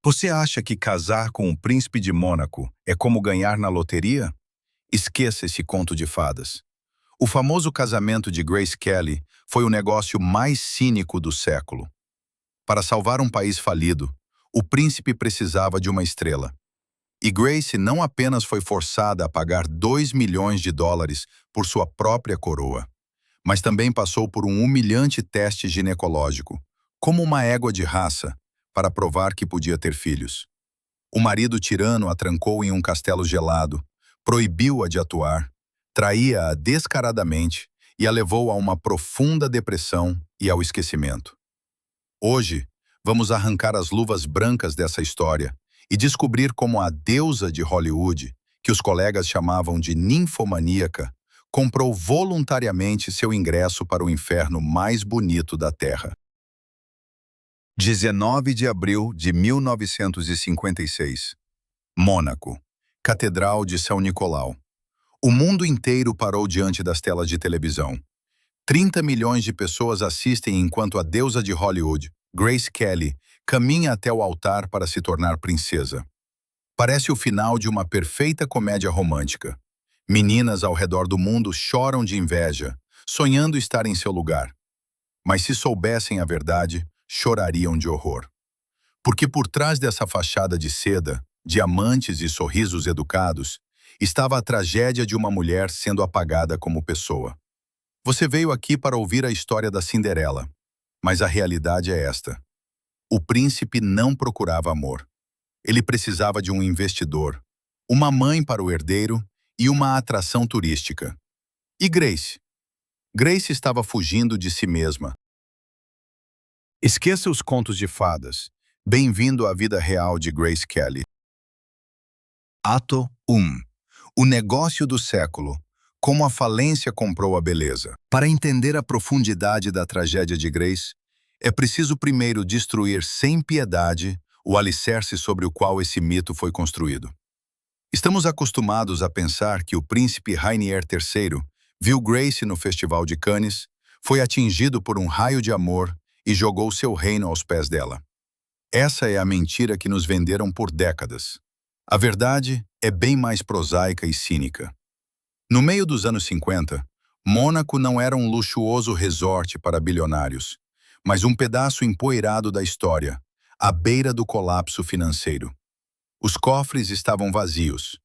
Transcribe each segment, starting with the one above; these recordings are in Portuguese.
Você acha que casar com o príncipe de Mônaco é como ganhar na loteria? Esqueça esse conto de fadas. O famoso casamento de Grace Kelly foi o negócio mais cínico do século. Para salvar um país falido, o príncipe precisava de uma estrela. E Grace não apenas foi forçada a pagar 2 milhões de dólares por sua própria coroa, mas também passou por um humilhante teste ginecológico, como uma égua de raça, para provar que podia ter filhos. O marido tirano a trancou em um castelo gelado, proibiu-a de atuar, traía-a descaradamente e a levou a uma profunda depressão e ao esquecimento. Hoje, vamos arrancar as luvas brancas dessa história e descobrir como a deusa de Hollywood, que os colegas chamavam de ninfomaníaca, comprou voluntariamente seu ingresso para o inferno mais bonito da Terra. 19 de abril de 1956. Mônaco, Catedral de São Nicolau. O mundo inteiro parou diante das telas de televisão. 30 milhões de pessoas assistem enquanto a deusa de Hollywood, Grace Kelly, caminha até o altar para se tornar princesa. Parece o final de uma perfeita comédia romântica. Meninas ao redor do mundo choram de inveja, sonhando estar em seu lugar. Mas se soubessem a verdade, chorariam de horror. Porque por trás dessa fachada de seda, diamantes e sorrisos educados, estava a tragédia de uma mulher sendo apagada como pessoa. Você veio aqui para ouvir a história da Cinderela, mas a realidade é esta. O príncipe não procurava amor. Ele precisava de um investidor, uma mãe para o herdeiro e uma atração turística. E Grace? Grace estava fugindo de si mesma. Esqueça os contos de fadas. Bem-vindo à vida real de Grace Kelly. Ato 1. O negócio do século. Como a falência comprou a beleza. Para entender a profundidade da tragédia de Grace, é preciso primeiro destruir sem piedade o alicerce sobre o qual esse mito foi construído. Estamos acostumados a pensar que o príncipe Rainier III viu Grace no Festival de Cannes, foi atingido por um raio de amor e jogou seu reino aos pés dela. Essa é a mentira que nos venderam por décadas. A verdade é bem mais prosaica e cínica. No meio dos anos 50, Mônaco não era um luxuoso resort para bilionários, mas um pedaço empoeirado da história, à beira do colapso financeiro. Os cofres estavam vazios.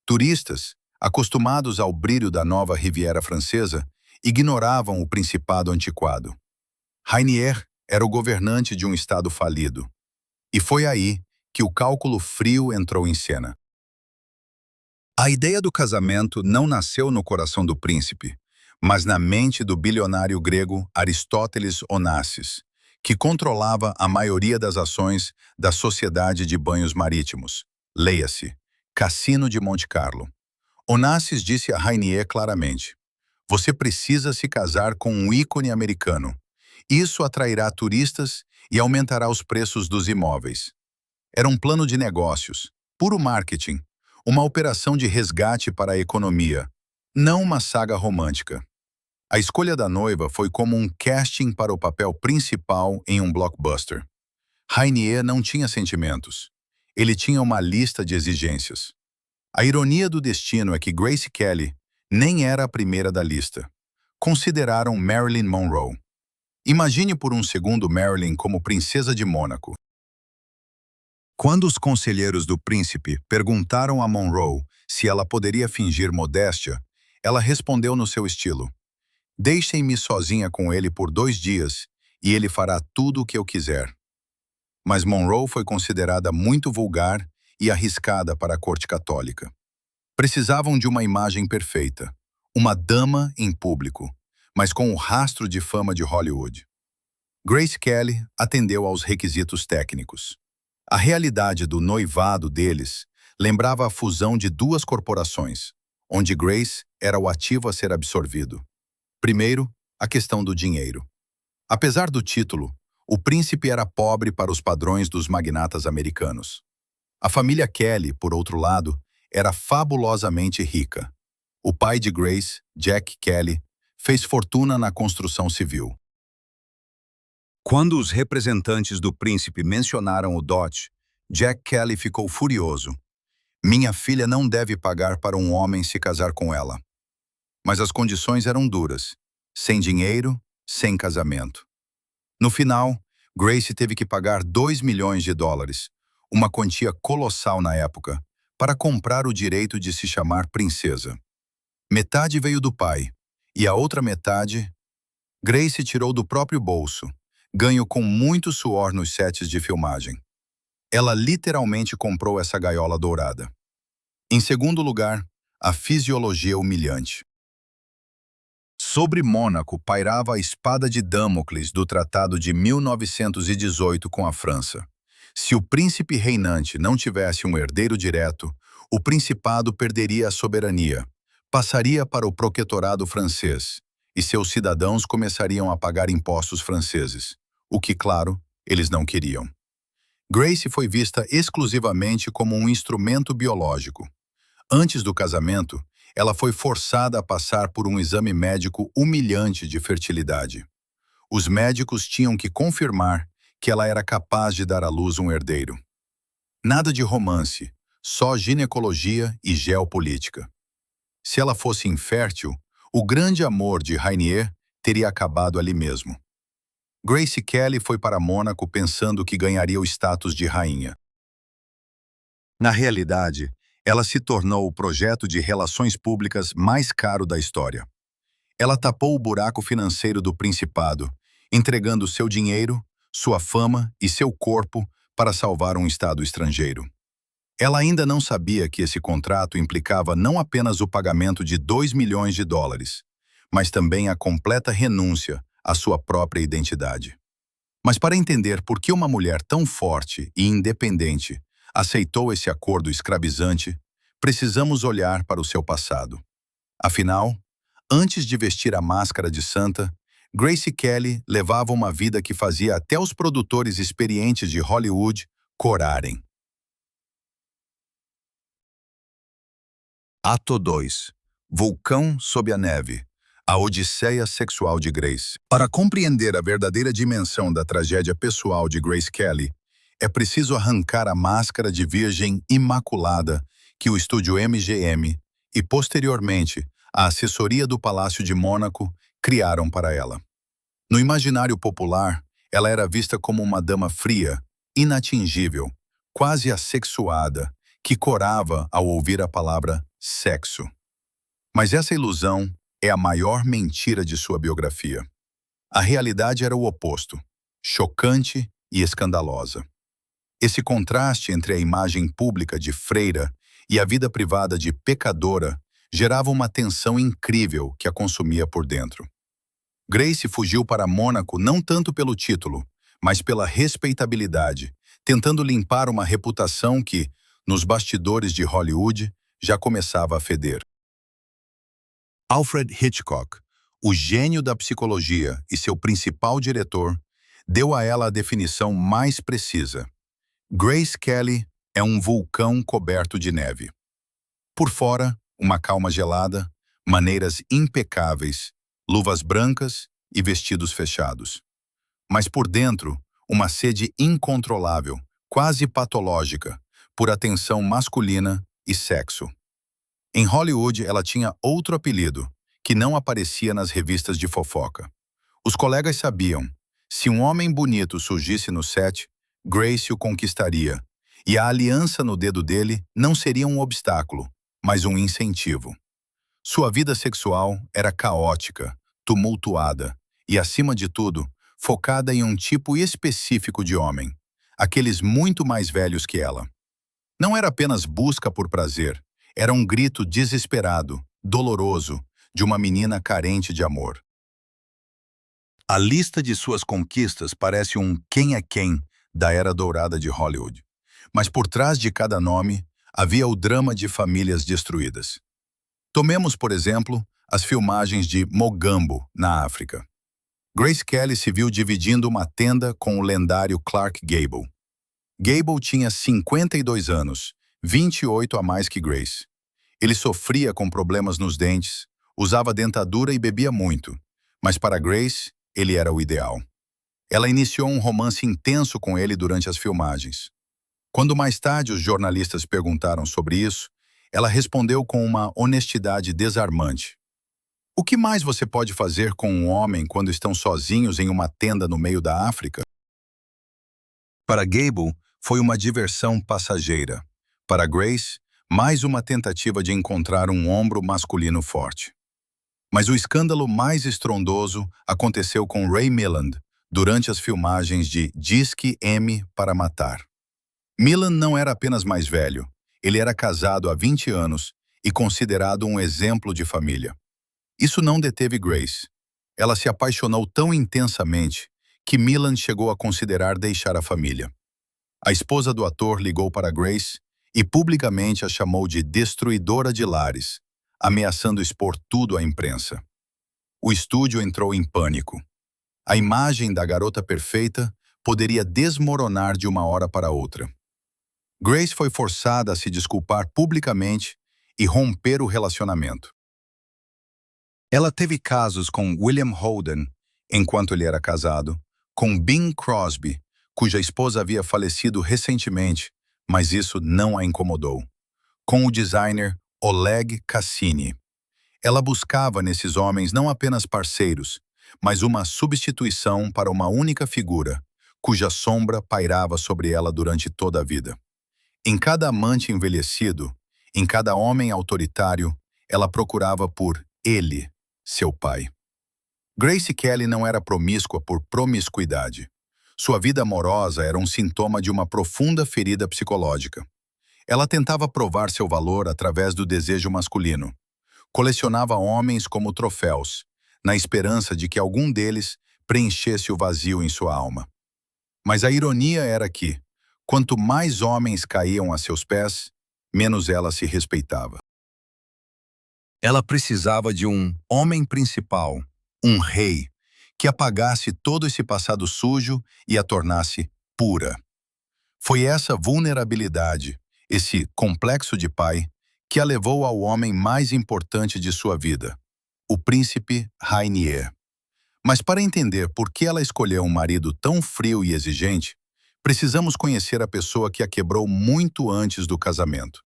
Turistas, acostumados ao brilho da nova Riviera Francesa, ignoravam o principado antiquado. Rainier era o governante de um estado falido. E foi aí que o cálculo frio entrou em cena. A ideia do casamento não nasceu no coração do príncipe, mas na mente do bilionário grego Aristóteles Onassis, que controlava a maioria das ações da Sociedade de Banhos Marítimos, leia-se, Cassino de Monte Carlo. Onassis disse a Rainier claramente: "Você precisa se casar com um ícone americano. Isso atrairá turistas e aumentará os preços dos imóveis." Era um plano de negócios, puro marketing, uma operação de resgate para a economia, não uma saga romântica. A escolha da noiva foi como um casting para o papel principal em um blockbuster. Rainier não tinha sentimentos. Ele tinha uma lista de exigências. A ironia do destino é que Grace Kelly nem era a primeira da lista. Consideraram Marilyn Monroe. Imagine por um segundo Marilyn como princesa de Mônaco. Quando os conselheiros do príncipe perguntaram a Monroe se ela poderia fingir modéstia, ela respondeu no seu estilo: "Deixem-me sozinha com ele por 2 dias e ele fará tudo o que eu quiser." Mas Monroe foi considerada muito vulgar e arriscada para a corte católica. Precisavam de uma imagem perfeita, uma dama em público, mas com o rastro de fama de Hollywood. Grace Kelly atendeu aos requisitos técnicos. A realidade do noivado deles lembrava a fusão de 2 corporações, onde Grace era o ativo a ser absorvido. Primeiro, a questão do dinheiro. Apesar do título, o príncipe era pobre para os padrões dos magnatas americanos. A família Kelly, por outro lado, era fabulosamente rica. O pai de Grace, Jack Kelly, fez fortuna na construção civil. Quando os representantes do príncipe mencionaram o dote, Jack Kelly ficou furioso. Minha filha não deve pagar para um homem se casar com ela. Mas as condições eram duras. Sem dinheiro, sem casamento. No final, Grace teve que pagar 2 milhões de dólares, uma quantia colossal na época, para comprar o direito de se chamar princesa. Metade veio do pai, e a outra metade, Grace tirou do próprio bolso, ganho com muito suor nos sets de filmagem. Ela literalmente comprou essa gaiola dourada. Em segundo lugar, a fisiologia humilhante. Sobre Mônaco pairava a espada de Damocles do Tratado de 1918 com a França. Se o príncipe reinante não tivesse um herdeiro direto, o principado perderia a soberania, passaria para o protetorado francês, e seus cidadãos começariam a pagar impostos franceses, o que, claro, eles não queriam. Grace foi vista exclusivamente como um instrumento biológico. Antes do casamento, ela foi forçada a passar por um exame médico humilhante de fertilidade. Os médicos tinham que confirmar que ela era capaz de dar à luz um herdeiro. Nada de romance, só ginecologia e geopolítica. Se ela fosse infértil, o grande amor de Rainier teria acabado ali mesmo. Grace Kelly foi para Mônaco pensando que ganharia o status de rainha. Na realidade, ela se tornou o projeto de relações públicas mais caro da história. Ela tapou o buraco financeiro do principado, entregando seu dinheiro, sua fama e seu corpo para salvar um estado estrangeiro. Ela ainda não sabia que esse contrato implicava não apenas o pagamento de 2 milhões de dólares, mas também a completa renúncia à sua própria identidade. Mas para entender por que uma mulher tão forte e independente aceitou esse acordo escravizante, precisamos olhar para o seu passado. Afinal, antes de vestir a máscara de santa, Grace Kelly levava uma vida que fazia até os produtores experientes de Hollywood corarem. Ato 2. Vulcão sob a neve. A odisseia sexual de Grace. Para compreender a verdadeira dimensão da tragédia pessoal de Grace Kelly, é preciso arrancar a máscara de virgem imaculada que o estúdio MGM e, posteriormente, a assessoria do Palácio de Mônaco criaram para ela. No imaginário popular, ela era vista como uma dama fria, inatingível, quase assexuada, que corava ao ouvir a palavra sexo. Mas essa ilusão é a maior mentira de sua biografia. A realidade era o oposto, chocante e escandalosa. Esse contraste entre a imagem pública de freira e a vida privada de pecadora gerava uma tensão incrível que a consumia por dentro. Grace fugiu para Mônaco não tanto pelo título, mas pela respeitabilidade, tentando limpar uma reputação que, nos bastidores de Hollywood, já começava a feder. Alfred Hitchcock, o gênio da psicologia e seu principal diretor, deu a ela a definição mais precisa. Grace Kelly é um vulcão coberto de neve. Por fora, uma calma gelada, maneiras impecáveis, luvas brancas e vestidos fechados. Mas por dentro, uma sede incontrolável, quase patológica, por atenção masculina e sexo. Em Hollywood, ela tinha outro apelido, que não aparecia nas revistas de fofoca. Os colegas sabiam, se um homem bonito surgisse no set, Grace o conquistaria, e a aliança no dedo dele não seria um obstáculo, mas um incentivo. Sua vida sexual era caótica, tumultuada e, acima de tudo, focada em um tipo específico de homem, aqueles muito mais velhos que ela. Não era apenas busca por prazer, era um grito desesperado, doloroso, de uma menina carente de amor. A lista de suas conquistas parece um quem é quem da era dourada de Hollywood. Mas por trás de cada nome, havia o drama de famílias destruídas. Tomemos, por exemplo, as filmagens de Mogambo, na África. Grace Kelly se viu dividindo uma tenda com o lendário Clark Gable. Gable tinha 52 anos, 28 a mais que Grace. Ele sofria com problemas nos dentes, usava dentadura e bebia muito, mas para Grace, ele era o ideal. Ela iniciou um romance intenso com ele durante as filmagens. Quando mais tarde os jornalistas perguntaram sobre isso, ela respondeu com uma honestidade desarmante. O que mais você pode fazer com um homem quando estão sozinhos em uma tenda no meio da África? Para Gable, foi uma diversão passageira. Para Grace, mais uma tentativa de encontrar um ombro masculino forte. Mas o escândalo mais estrondoso aconteceu com Ray Milland durante as filmagens de Disque M para Matar. Milland não era apenas mais velho, ele era casado há 20 anos e considerado um exemplo de família. Isso não deteve Grace. Ela se apaixonou tão intensamente que Milland chegou a considerar deixar a família. A esposa do ator ligou para Grace e publicamente a chamou de destruidora de lares, ameaçando expor tudo à imprensa. O estúdio entrou em pânico. A imagem da garota perfeita poderia desmoronar de uma hora para outra. Grace foi forçada a se desculpar publicamente e romper o relacionamento. Ela teve casos com William Holden, enquanto ele era casado, com Bing Crosby, cuja esposa havia falecido recentemente, mas isso não a incomodou, com o designer Oleg Cassini. Ela buscava nesses homens não apenas parceiros, mas uma substituição para uma única figura, cuja sombra pairava sobre ela durante toda a vida. Em cada amante envelhecido, em cada homem autoritário, ela procurava por ele, seu pai. Grace Kelly não era promíscua por promiscuidade. Sua vida amorosa era um sintoma de uma profunda ferida psicológica. Ela tentava provar seu valor através do desejo masculino. Colecionava homens como troféus, na esperança de que algum deles preenchesse o vazio em sua alma. Mas a ironia era que, quanto mais homens caíam a seus pés, menos ela se respeitava. Ela precisava de um homem principal, um rei, que apagasse todo esse passado sujo e a tornasse pura. Foi essa vulnerabilidade, esse complexo de pai, que a levou ao homem mais importante de sua vida, o príncipe Rainier. Mas para entender por que ela escolheu um marido tão frio e exigente, precisamos conhecer a pessoa que a quebrou muito antes do casamento.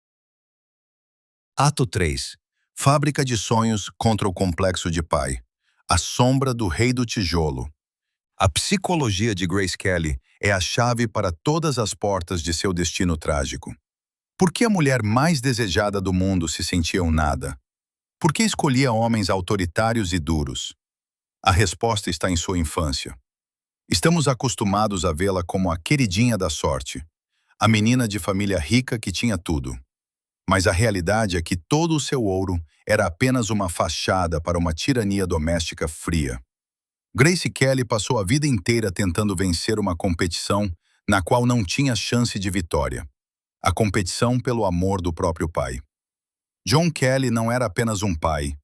Ato 3. Fábrica de sonhos contra o complexo de pai. A sombra do rei do tijolo. A psicologia de Grace Kelly é a chave para todas as portas de seu destino trágico. Por que a mulher mais desejada do mundo se sentia um nada? Por que escolhia homens autoritários e duros? A resposta está em sua infância. Estamos acostumados a vê-la como a queridinha da sorte, a menina de família rica que tinha tudo. Mas a realidade é que todo o seu ouro era apenas uma fachada para uma tirania doméstica fria. Grace Kelly passou a vida inteira tentando vencer uma competição na qual não tinha chance de vitória. A competição pelo amor do próprio pai. John Kelly não era apenas um pai,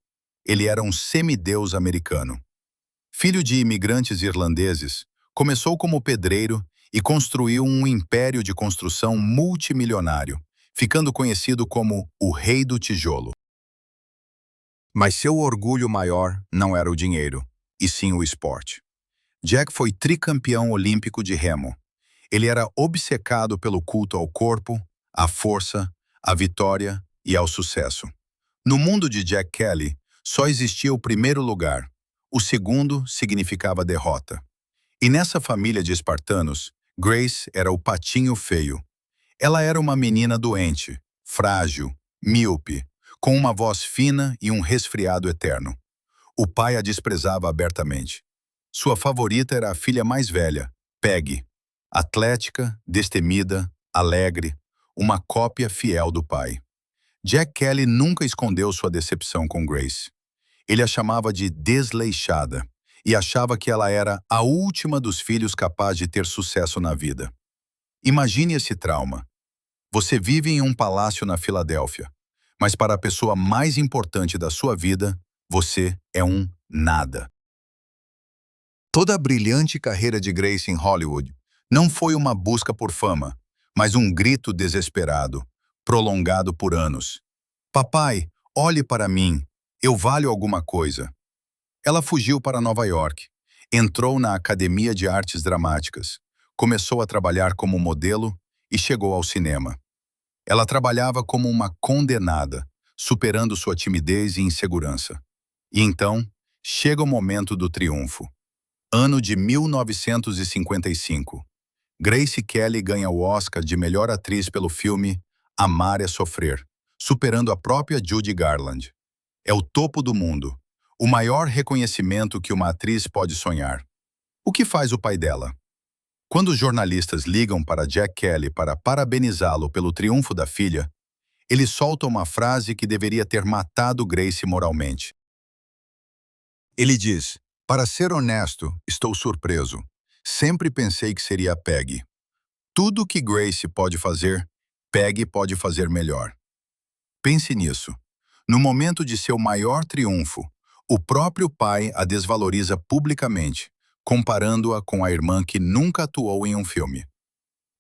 ele era um semideus americano. Filho de imigrantes irlandeses, começou como pedreiro e construiu um império de construção multimilionário, ficando conhecido como o Rei do Tijolo. Mas seu orgulho maior não era o dinheiro, e sim o esporte. Jack foi tricampeão olímpico de remo. Ele era obcecado pelo culto ao corpo, à força, à vitória e ao sucesso. No mundo de Jack Kelly, só existia o primeiro lugar. O segundo significava derrota. E nessa família de espartanos, Grace era o patinho feio. Ela era uma menina doente, frágil, míope, com uma voz fina e um resfriado eterno. O pai a desprezava abertamente. Sua favorita era a filha mais velha, Peggy, atlética, destemida, alegre, uma cópia fiel do pai. Jack Kelly nunca escondeu sua decepção com Grace. Ele a chamava de desleixada e achava que ela era a última dos filhos capaz de ter sucesso na vida. Imagine esse trauma. Você vive em um palácio na Filadélfia, mas para a pessoa mais importante da sua vida, você é um nada. Toda a brilhante carreira de Grace em Hollywood não foi uma busca por fama, mas um grito desesperado, prolongado por anos. Papai, olhe para mim, eu valho alguma coisa. Ela fugiu para Nova York, entrou na Academia de Artes Dramáticas, começou a trabalhar como modelo e chegou ao cinema. Ela trabalhava como uma condenada, superando sua timidez e insegurança. E então, chega o momento do triunfo. Ano de 1955. Grace Kelly ganha o Oscar de melhor atriz pelo filme Amar é Sofrer, superando a própria Judy Garland. É o topo do mundo, o maior reconhecimento que uma atriz pode sonhar. O que faz o pai dela? Quando os jornalistas ligam para Jack Kelly para parabenizá-lo pelo triunfo da filha, ele solta uma frase que deveria ter matado Grace moralmente. Ele diz: "Para ser honesto, estou surpreso. Sempre pensei que seria a Peggy. Tudo que Grace pode fazer, Peggy pode fazer melhor." Pense nisso. No momento de seu maior triunfo, o próprio pai a desvaloriza publicamente, comparando-a com a irmã que nunca atuou em um filme.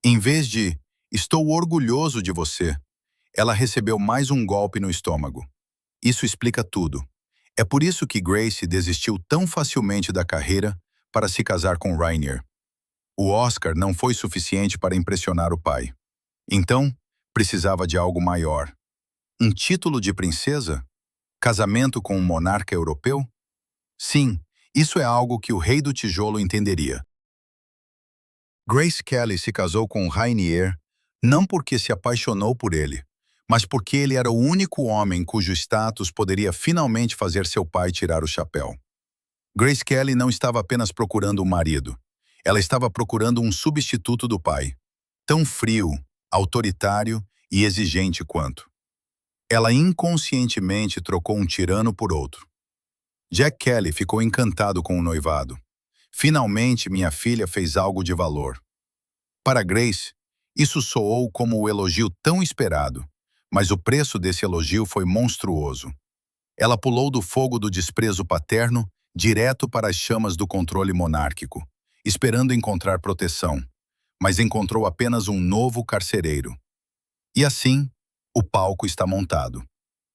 Em vez de "estou orgulhoso de você", ela recebeu mais um golpe no estômago. Isso explica tudo. É por isso que Grace desistiu tão facilmente da carreira para se casar com Rainier. O Oscar não foi suficiente para impressionar o pai. Então, precisava de algo maior. Um título de princesa? Casamento com um monarca europeu? Sim, isso é algo que o rei do tijolo entenderia. Grace Kelly se casou com Rainier não porque se apaixonou por ele, mas porque ele era o único homem cujo status poderia finalmente fazer seu pai tirar o chapéu. Grace Kelly não estava apenas procurando um marido. Ela estava procurando um substituto do pai, tão frio, autoritário e exigente quanto. Ela inconscientemente trocou um tirano por outro. Jack Kelly ficou encantado com o noivado. Finalmente, minha filha fez algo de valor. Para Grace, isso soou como o elogio tão esperado, mas o preço desse elogio foi monstruoso. Ela pulou do fogo do desprezo paterno direto para as chamas do controle monárquico, esperando encontrar proteção, mas encontrou apenas um novo carcereiro. E assim, o palco está montado.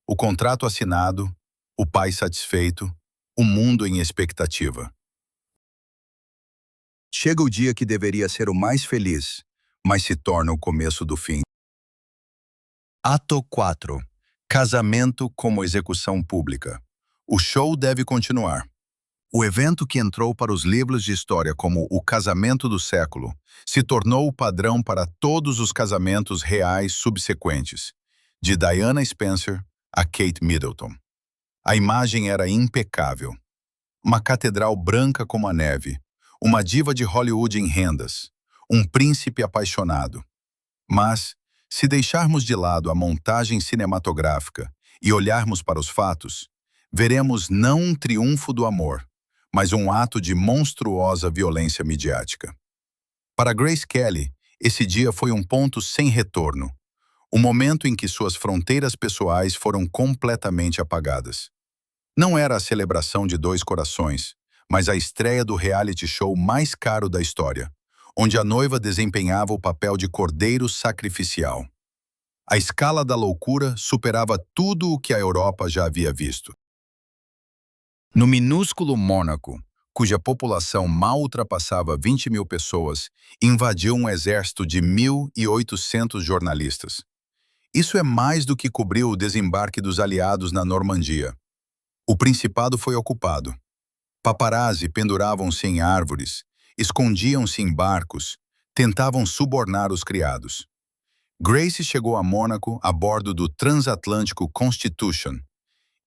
O contrato assinado, o pai satisfeito, o mundo em expectativa. Chega o dia que deveria ser o mais feliz, mas se torna o começo do fim. Ato 4. Casamento como execução pública. O show deve continuar. O evento que entrou para os livros de história como o casamento do século se tornou o padrão para todos os casamentos reais subsequentes, de Diana Spencer a Kate Middleton. A imagem era impecável. Uma catedral branca como a neve, uma diva de Hollywood em rendas, um príncipe apaixonado. Mas, se deixarmos de lado a montagem cinematográfica e olharmos para os fatos, veremos não um triunfo do amor, mas um ato de monstruosa violência midiática. Para Grace Kelly, esse dia foi um ponto sem retorno, o momento em que suas fronteiras pessoais foram completamente apagadas. Não era a celebração de dois corações, mas a estreia do reality show mais caro da história, onde a noiva desempenhava o papel de cordeiro sacrificial. A escala da loucura superava tudo o que a Europa já havia visto. No minúsculo Mônaco, cuja população mal ultrapassava 20.000 pessoas, invadiu um exército de 1.800 jornalistas. Isso é mais do que cobriu o desembarque dos aliados na Normandia. O Principado foi ocupado. Paparazzi penduravam-se em árvores, escondiam-se em barcos, tentavam subornar os criados. Grace chegou a Mônaco a bordo do transatlântico Constitution,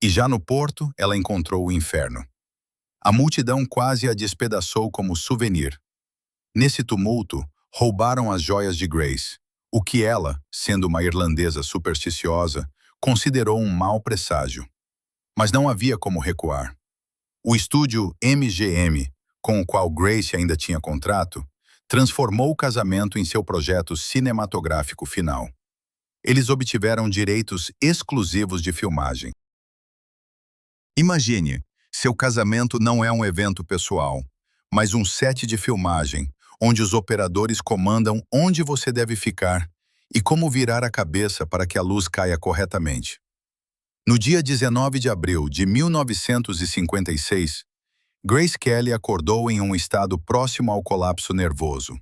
e já no porto ela encontrou o inferno. A multidão quase a despedaçou como souvenir. Nesse tumulto, roubaram as joias de Grace, o que ela, sendo uma irlandesa supersticiosa, considerou um mau presságio. Mas não havia como recuar. O estúdio MGM, com o qual Grace ainda tinha contrato, transformou o casamento em seu projeto cinematográfico final. Eles obtiveram direitos exclusivos de filmagem. Imagine, seu casamento não é um evento pessoal, mas um set de filmagem, onde os operadores comandam onde você deve ficar e como virar a cabeça para que a luz caia corretamente. No dia 19 de abril de 1956, Grace Kelly acordou em um estado próximo ao colapso nervoso.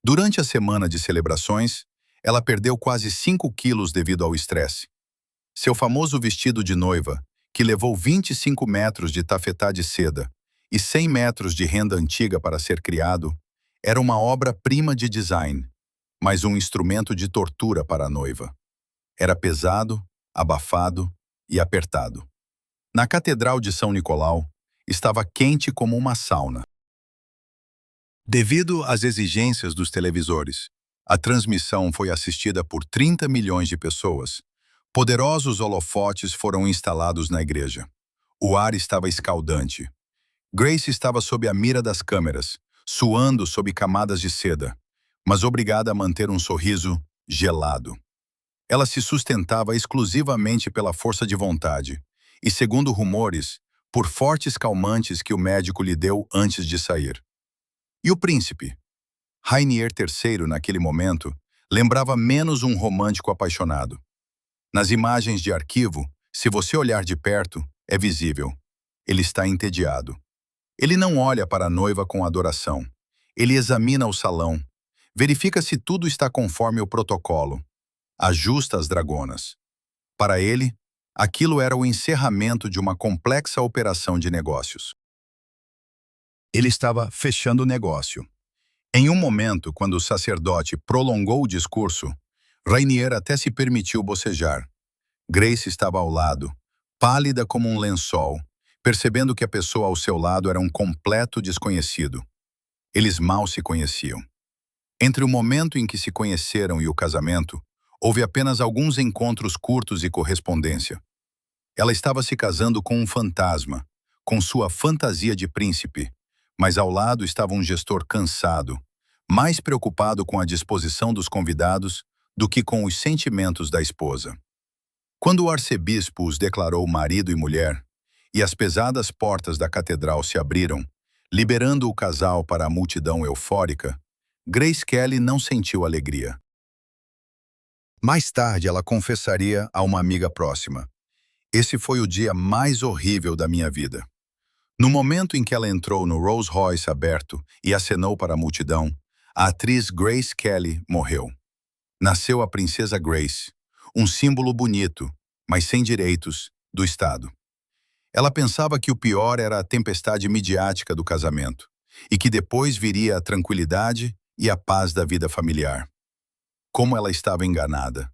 Durante a semana de celebrações, ela perdeu quase 5 quilos devido ao estresse. Seu famoso vestido de noiva, que levou 25 metros de tafetá de seda e 100 metros de renda antiga para ser criado, era uma obra-prima de design, mas um instrumento de tortura para a noiva. Era pesado, abafado e apertado. Na Catedral de São Nicolau, estava quente como uma sauna. Devido às exigências dos televisores, a transmissão foi assistida por 30 milhões de pessoas. Poderosos holofotes foram instalados na igreja. O ar estava escaldante. Grace estava sob a mira das câmeras, suando sob camadas de seda, mas obrigada a manter um sorriso gelado. Ela se sustentava exclusivamente pela força de vontade e, segundo rumores, por fortes calmantes que o médico lhe deu antes de sair. E o príncipe? Rainier III, naquele momento, lembrava menos um romântico apaixonado. Nas imagens de arquivo, se você olhar de perto, é visível. Ele está entediado. Ele não olha para a noiva com adoração. Ele examina o salão, verifica se tudo está conforme o protocolo, ajusta as dragonas. Para ele, aquilo era o encerramento de uma complexa operação de negócios. Ele estava fechando o negócio. Em um momento, quando o sacerdote prolongou o discurso, Rainier até se permitiu bocejar. Grace estava ao lado, pálida como um lençol, percebendo que a pessoa ao seu lado era um completo desconhecido. Eles mal se conheciam. Entre o momento em que se conheceram e o casamento, houve apenas alguns encontros curtos e correspondência. Ela estava se casando com um fantasma, com sua fantasia de príncipe, mas ao lado estava um gestor cansado, mais preocupado com a disposição dos convidados do que com os sentimentos da esposa. Quando o arcebispo os declarou marido e mulher, e as pesadas portas da catedral se abriram, liberando o casal para a multidão eufórica, Grace Kelly não sentiu alegria. Mais tarde, ela confessaria a uma amiga próxima: "Esse foi o dia mais horrível da minha vida." No momento em que ela entrou no Rolls Royce aberto e acenou para a multidão, a atriz Grace Kelly morreu. Nasceu a princesa Grace, um símbolo bonito, mas sem direitos, do Estado. Ela pensava que o pior era a tempestade midiática do casamento, e que depois viria a tranquilidade e a paz da vida familiar. Como ela estava enganada.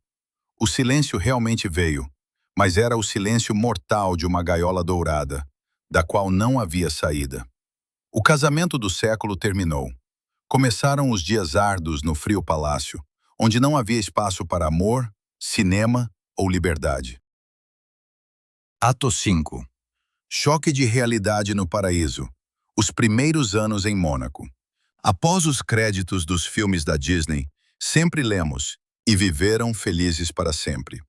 O silêncio realmente veio, mas era o silêncio mortal de uma gaiola dourada, da qual não havia saída. O casamento do século terminou. Começaram os dias árduos no frio palácio, onde não havia espaço para amor, cinema ou liberdade. Ato 5. Choque de realidade no paraíso. Os primeiros anos em Mônaco. Após os créditos dos filmes da Disney, sempre lemos: "E viveram felizes para sempre."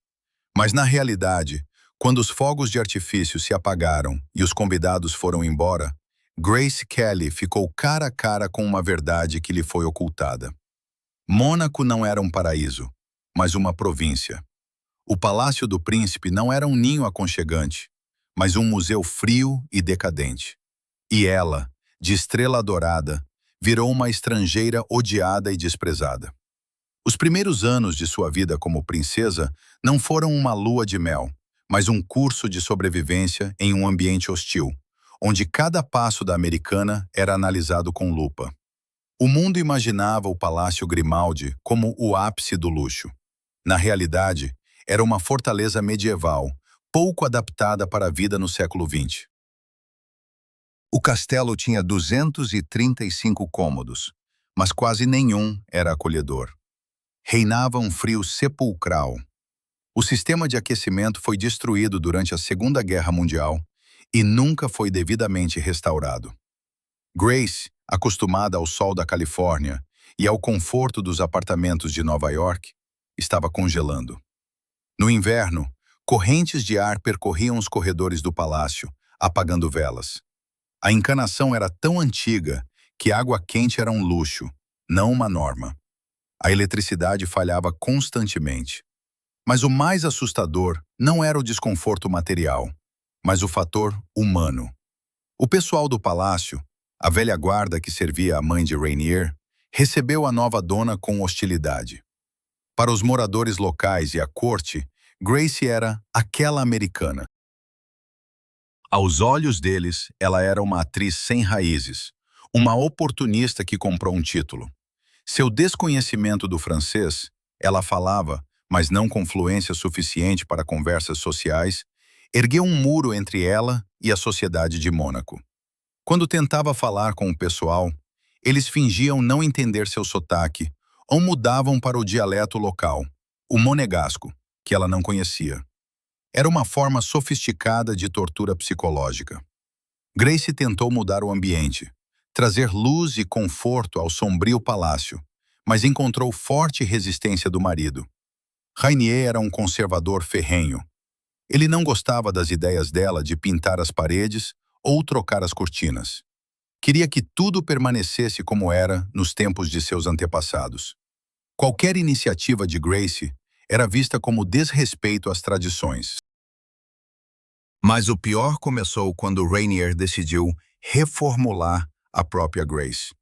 Mas na realidade, quando os fogos de artifício se apagaram e os convidados foram embora, Grace Kelly ficou cara a cara com uma verdade que lhe foi ocultada. Mônaco não era um paraíso, mas uma província. O Palácio do Príncipe não era um ninho aconchegante, mas um museu frio e decadente. E ela, de estrela dourada, virou uma estrangeira odiada e desprezada. Os primeiros anos de sua vida como princesa não foram uma lua de mel, mas um curso de sobrevivência em um ambiente hostil, onde cada passo da americana era analisado com lupa. O mundo imaginava o Palácio Grimaldi como o ápice do luxo. Na realidade, era uma fortaleza medieval, pouco adaptada para a vida no século XX. O castelo tinha 235 cômodos, mas quase nenhum era acolhedor. Reinava um frio sepulcral. O sistema de aquecimento foi destruído durante a Segunda Guerra Mundial e nunca foi devidamente restaurado. Grace, acostumada ao sol da Califórnia e ao conforto dos apartamentos de Nova York, estava congelando. No inverno, correntes de ar percorriam os corredores do palácio, apagando velas. A encanação era tão antiga que água quente era um luxo, não uma norma. A eletricidade falhava constantemente. Mas o mais assustador não era o desconforto material, mas o fator humano. O pessoal do palácio, a velha guarda que servia a mãe de Rainier, recebeu a nova dona com hostilidade. Para os moradores locais e a corte, Grace era aquela americana. Aos olhos deles, ela era uma atriz sem raízes, uma oportunista que comprou um título. Seu desconhecimento do francês, ela falava, mas não com fluência suficiente para conversas sociais, ergueu um muro entre ela e a sociedade de Mônaco. Quando tentava falar com o pessoal, eles fingiam não entender seu sotaque ou mudavam para o dialeto local, o monegasco, que ela não conhecia. Era uma forma sofisticada de tortura psicológica. Grace tentou mudar o ambiente, trazer luz e conforto ao sombrio palácio, mas encontrou forte resistência do marido. Rainier era um conservador ferrenho. Ele não gostava das ideias dela de pintar as paredes ou trocar as cortinas. Queria que tudo permanecesse como era nos tempos de seus antepassados. Qualquer iniciativa de Grace era vista como desrespeito às tradições. Mas o pior começou quando Rainier decidiu reformular a própria Grace.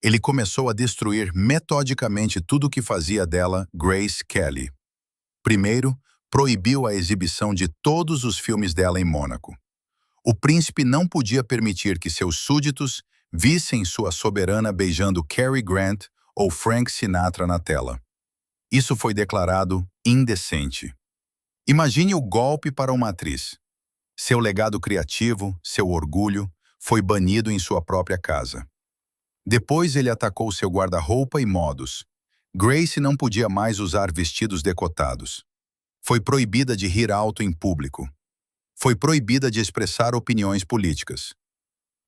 Ele começou a destruir metodicamente tudo o que fazia dela Grace Kelly. Primeiro, proibiu a exibição de todos os filmes dela em Mônaco. O príncipe não podia permitir que seus súditos vissem sua soberana beijando Cary Grant ou Frank Sinatra na tela. Isso foi declarado indecente. Imagine o golpe para uma atriz. Seu legado criativo, seu orgulho, foi banido em sua própria casa. Depois ele atacou seu guarda-roupa e modos. Grace não podia mais usar vestidos decotados. Foi proibida de rir alto em público. Foi proibida de expressar opiniões políticas.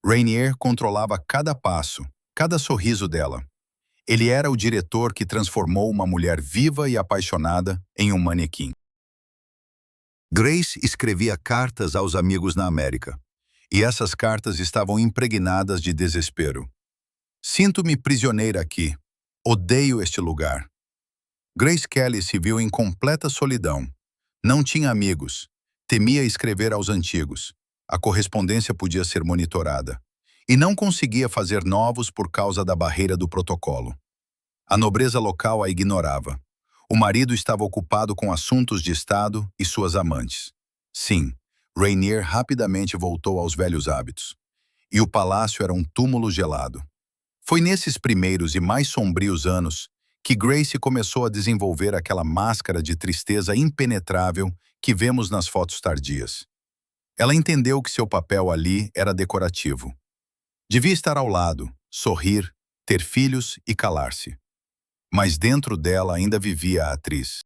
Rainier controlava cada passo, cada sorriso dela. Ele era o diretor que transformou uma mulher viva e apaixonada em um manequim. Grace escrevia cartas aos amigos na América, e essas cartas estavam impregnadas de desespero. Sinto-me prisioneira aqui. Odeio este lugar. Grace Kelly se viu em completa solidão. Não tinha amigos. Temia escrever aos antigos. A correspondência podia ser monitorada. E não conseguia fazer novos por causa da barreira do protocolo. A nobreza local a ignorava. O marido estava ocupado com assuntos de Estado e suas amantes. Sim, Rainier rapidamente voltou aos velhos hábitos. E o palácio era um túmulo gelado. Foi nesses primeiros e mais sombrios anos que Grace começou a desenvolver aquela máscara de tristeza impenetrável que vemos nas fotos tardias. Ela entendeu que seu papel ali era decorativo. Devia estar ao lado, sorrir, ter filhos e calar-se. Mas dentro dela ainda vivia a atriz.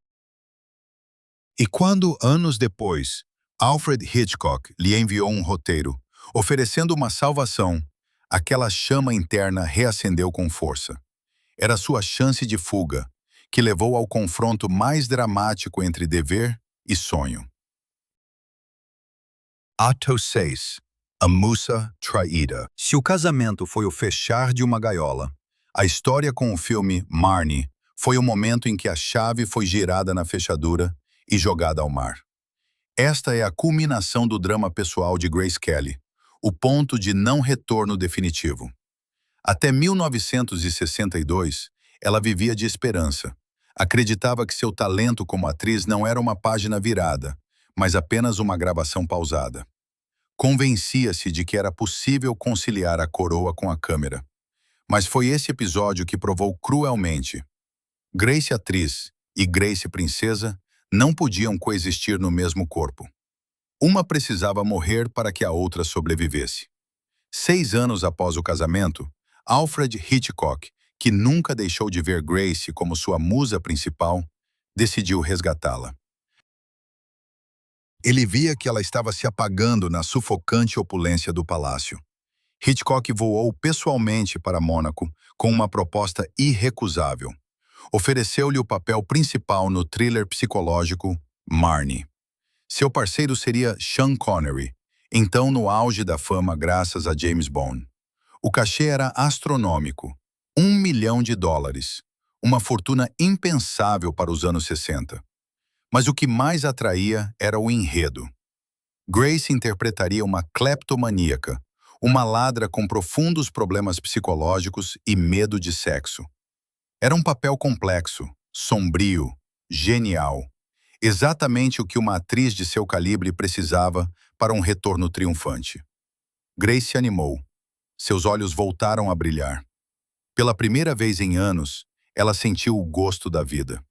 E quando, anos depois, Alfred Hitchcock lhe enviou um roteiro, oferecendo uma salvação, aquela chama interna reacendeu com força. Era sua chance de fuga, que levou ao confronto mais dramático entre dever e sonho. Ato 6. A Musa Traída. Se o casamento foi o fechar de uma gaiola, a história com o filme Marnie foi o momento em que a chave foi girada na fechadura e jogada ao mar. Esta é a culminação do drama pessoal de Grace Kelly, o ponto de não retorno definitivo. Até 1962, ela vivia de esperança. Acreditava que seu talento como atriz não era uma página virada, mas apenas uma gravação pausada. Convencia-se de que era possível conciliar a coroa com a câmera. Mas foi esse episódio que provou cruelmente. Grace atriz e Grace princesa não podiam coexistir no mesmo corpo. Uma precisava morrer para que a outra sobrevivesse. 6 anos após o casamento, Alfred Hitchcock, que nunca deixou de ver Grace como sua musa principal, decidiu resgatá-la. Ele via que ela estava se apagando na sufocante opulência do palácio. Hitchcock voou pessoalmente para Mônaco com uma proposta irrecusável. Ofereceu-lhe o papel principal no thriller psicológico Marnie. Seu parceiro seria Sean Connery, então no auge da fama graças a James Bond. O cachê era astronômico, $1 milhão, uma fortuna impensável para os anos 60. Mas o que mais atraía era o enredo. Grace interpretaria uma cleptomaníaca, uma ladra com profundos problemas psicológicos e medo de sexo. Era um papel complexo, sombrio, genial. Exatamente o que uma atriz de seu calibre precisava para um retorno triunfante. Grace se animou. Seus olhos voltaram a brilhar. Pela primeira vez em anos, ela sentiu o gosto da vida.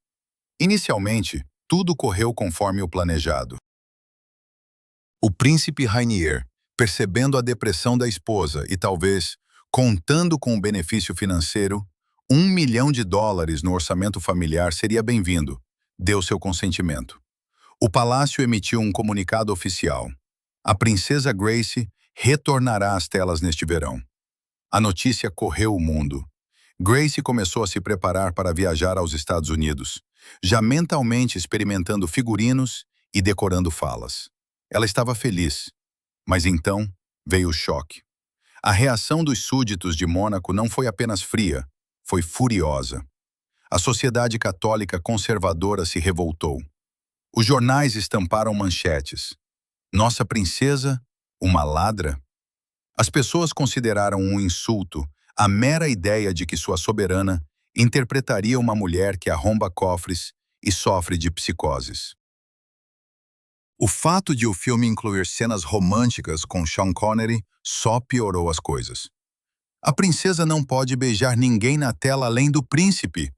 Inicialmente, tudo correu conforme o planejado. O príncipe Rainier, percebendo a depressão da esposa e talvez contando com o benefício financeiro, US$ 1 milhão no orçamento familiar seria bem-vindo, deu seu consentimento. O palácio emitiu um comunicado oficial. A princesa Grace retornará às telas neste verão. A notícia correu o mundo. Grace começou a se preparar para viajar aos Estados Unidos, já mentalmente experimentando figurinos e decorando falas. Ela estava feliz, mas então veio o choque. A reação dos súditos de Mônaco não foi apenas fria, foi furiosa. A sociedade católica conservadora se revoltou. Os jornais estamparam manchetes. Nossa princesa, uma ladra? As pessoas consideraram um insulto a mera ideia de que sua soberana interpretaria uma mulher que arromba cofres e sofre de psicoses. O fato de o filme incluir cenas românticas com Sean Connery só piorou as coisas. A princesa não pode beijar ninguém na tela além do príncipe,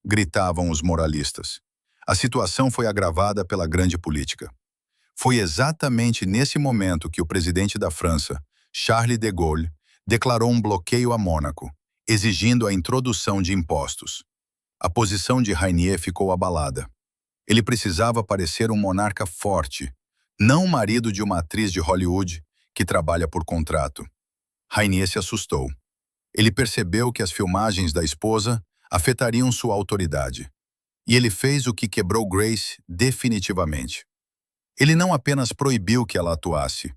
gritavam os moralistas. A situação foi agravada pela grande política. Foi exatamente nesse momento que o presidente da França, Charles de Gaulle, declarou um bloqueio a Mônaco, exigindo a introdução de impostos. A posição de Rainier ficou abalada. Ele precisava parecer um monarca forte, não o marido de uma atriz de Hollywood que trabalha por contrato. Rainier se assustou. Ele percebeu que as filmagens da esposa afetariam sua autoridade. E ele fez o que quebrou Grace definitivamente. Ele não apenas proibiu que ela atuasse,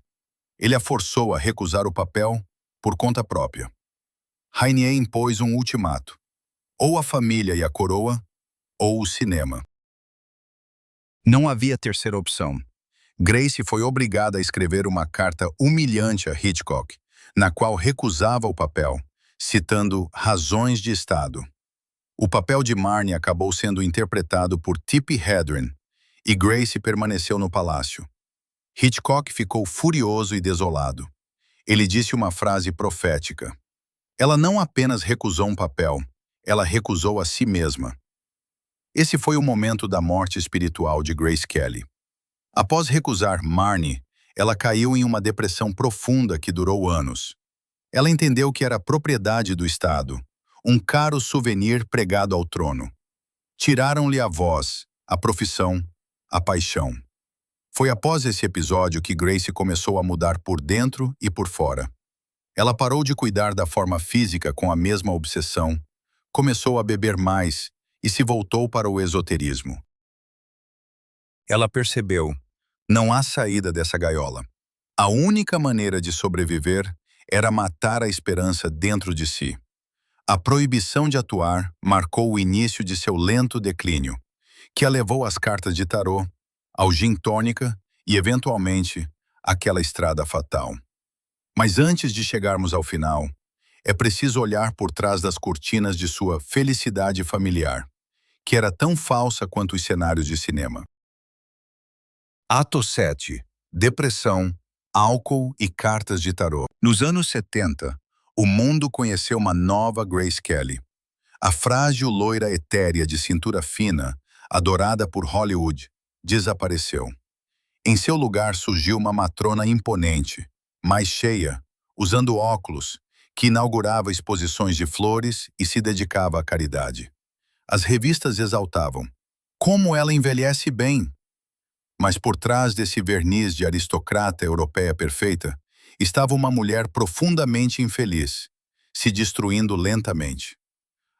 ele a forçou a recusar o papel por conta própria. Rainier impôs um ultimato: ou a família e a coroa, ou o cinema. Não havia terceira opção. Grace foi obrigada a escrever uma carta humilhante a Hitchcock, na qual recusava o papel, citando razões de Estado. O papel de Marnie acabou sendo interpretado por Tippi Hedren, e Grace permaneceu no palácio. Hitchcock ficou furioso e desolado. Ele disse uma frase profética. Ela não apenas recusou um papel, ela recusou a si mesma. Esse foi o momento da morte espiritual de Grace Kelly. Após recusar Marnie, ela caiu em uma depressão profunda que durou anos. Ela entendeu que era propriedade do Estado, um caro souvenir pregado ao trono. Tiraram-lhe a voz, a profissão, a paixão. Foi após esse episódio que Grace começou a mudar por dentro e por fora. Ela parou de cuidar da forma física com a mesma obsessão, começou a beber mais e se voltou para o esoterismo. Ela percebeu: não há saída dessa gaiola. A única maneira de sobreviver era matar a esperança dentro de si. A proibição de atuar marcou o início de seu lento declínio, que a levou às cartas de tarô, ao gin tônica e, eventualmente, àquela estrada fatal. Mas antes de chegarmos ao final, é preciso olhar por trás das cortinas de sua felicidade familiar, que era tão falsa quanto os cenários de cinema. Ato 7. Depressão, álcool e cartas de tarô. Nos anos 70, o mundo conheceu uma nova Grace Kelly. A frágil loira etérea de cintura fina, adorada por Hollywood, desapareceu. Em seu lugar surgiu uma matrona imponente, mais cheia, usando óculos, que inaugurava exposições de flores e se dedicava à caridade. As revistas exaltavam: como ela envelhece bem! Mas por trás desse verniz de aristocrata europeia perfeita, estava uma mulher profundamente infeliz, se destruindo lentamente.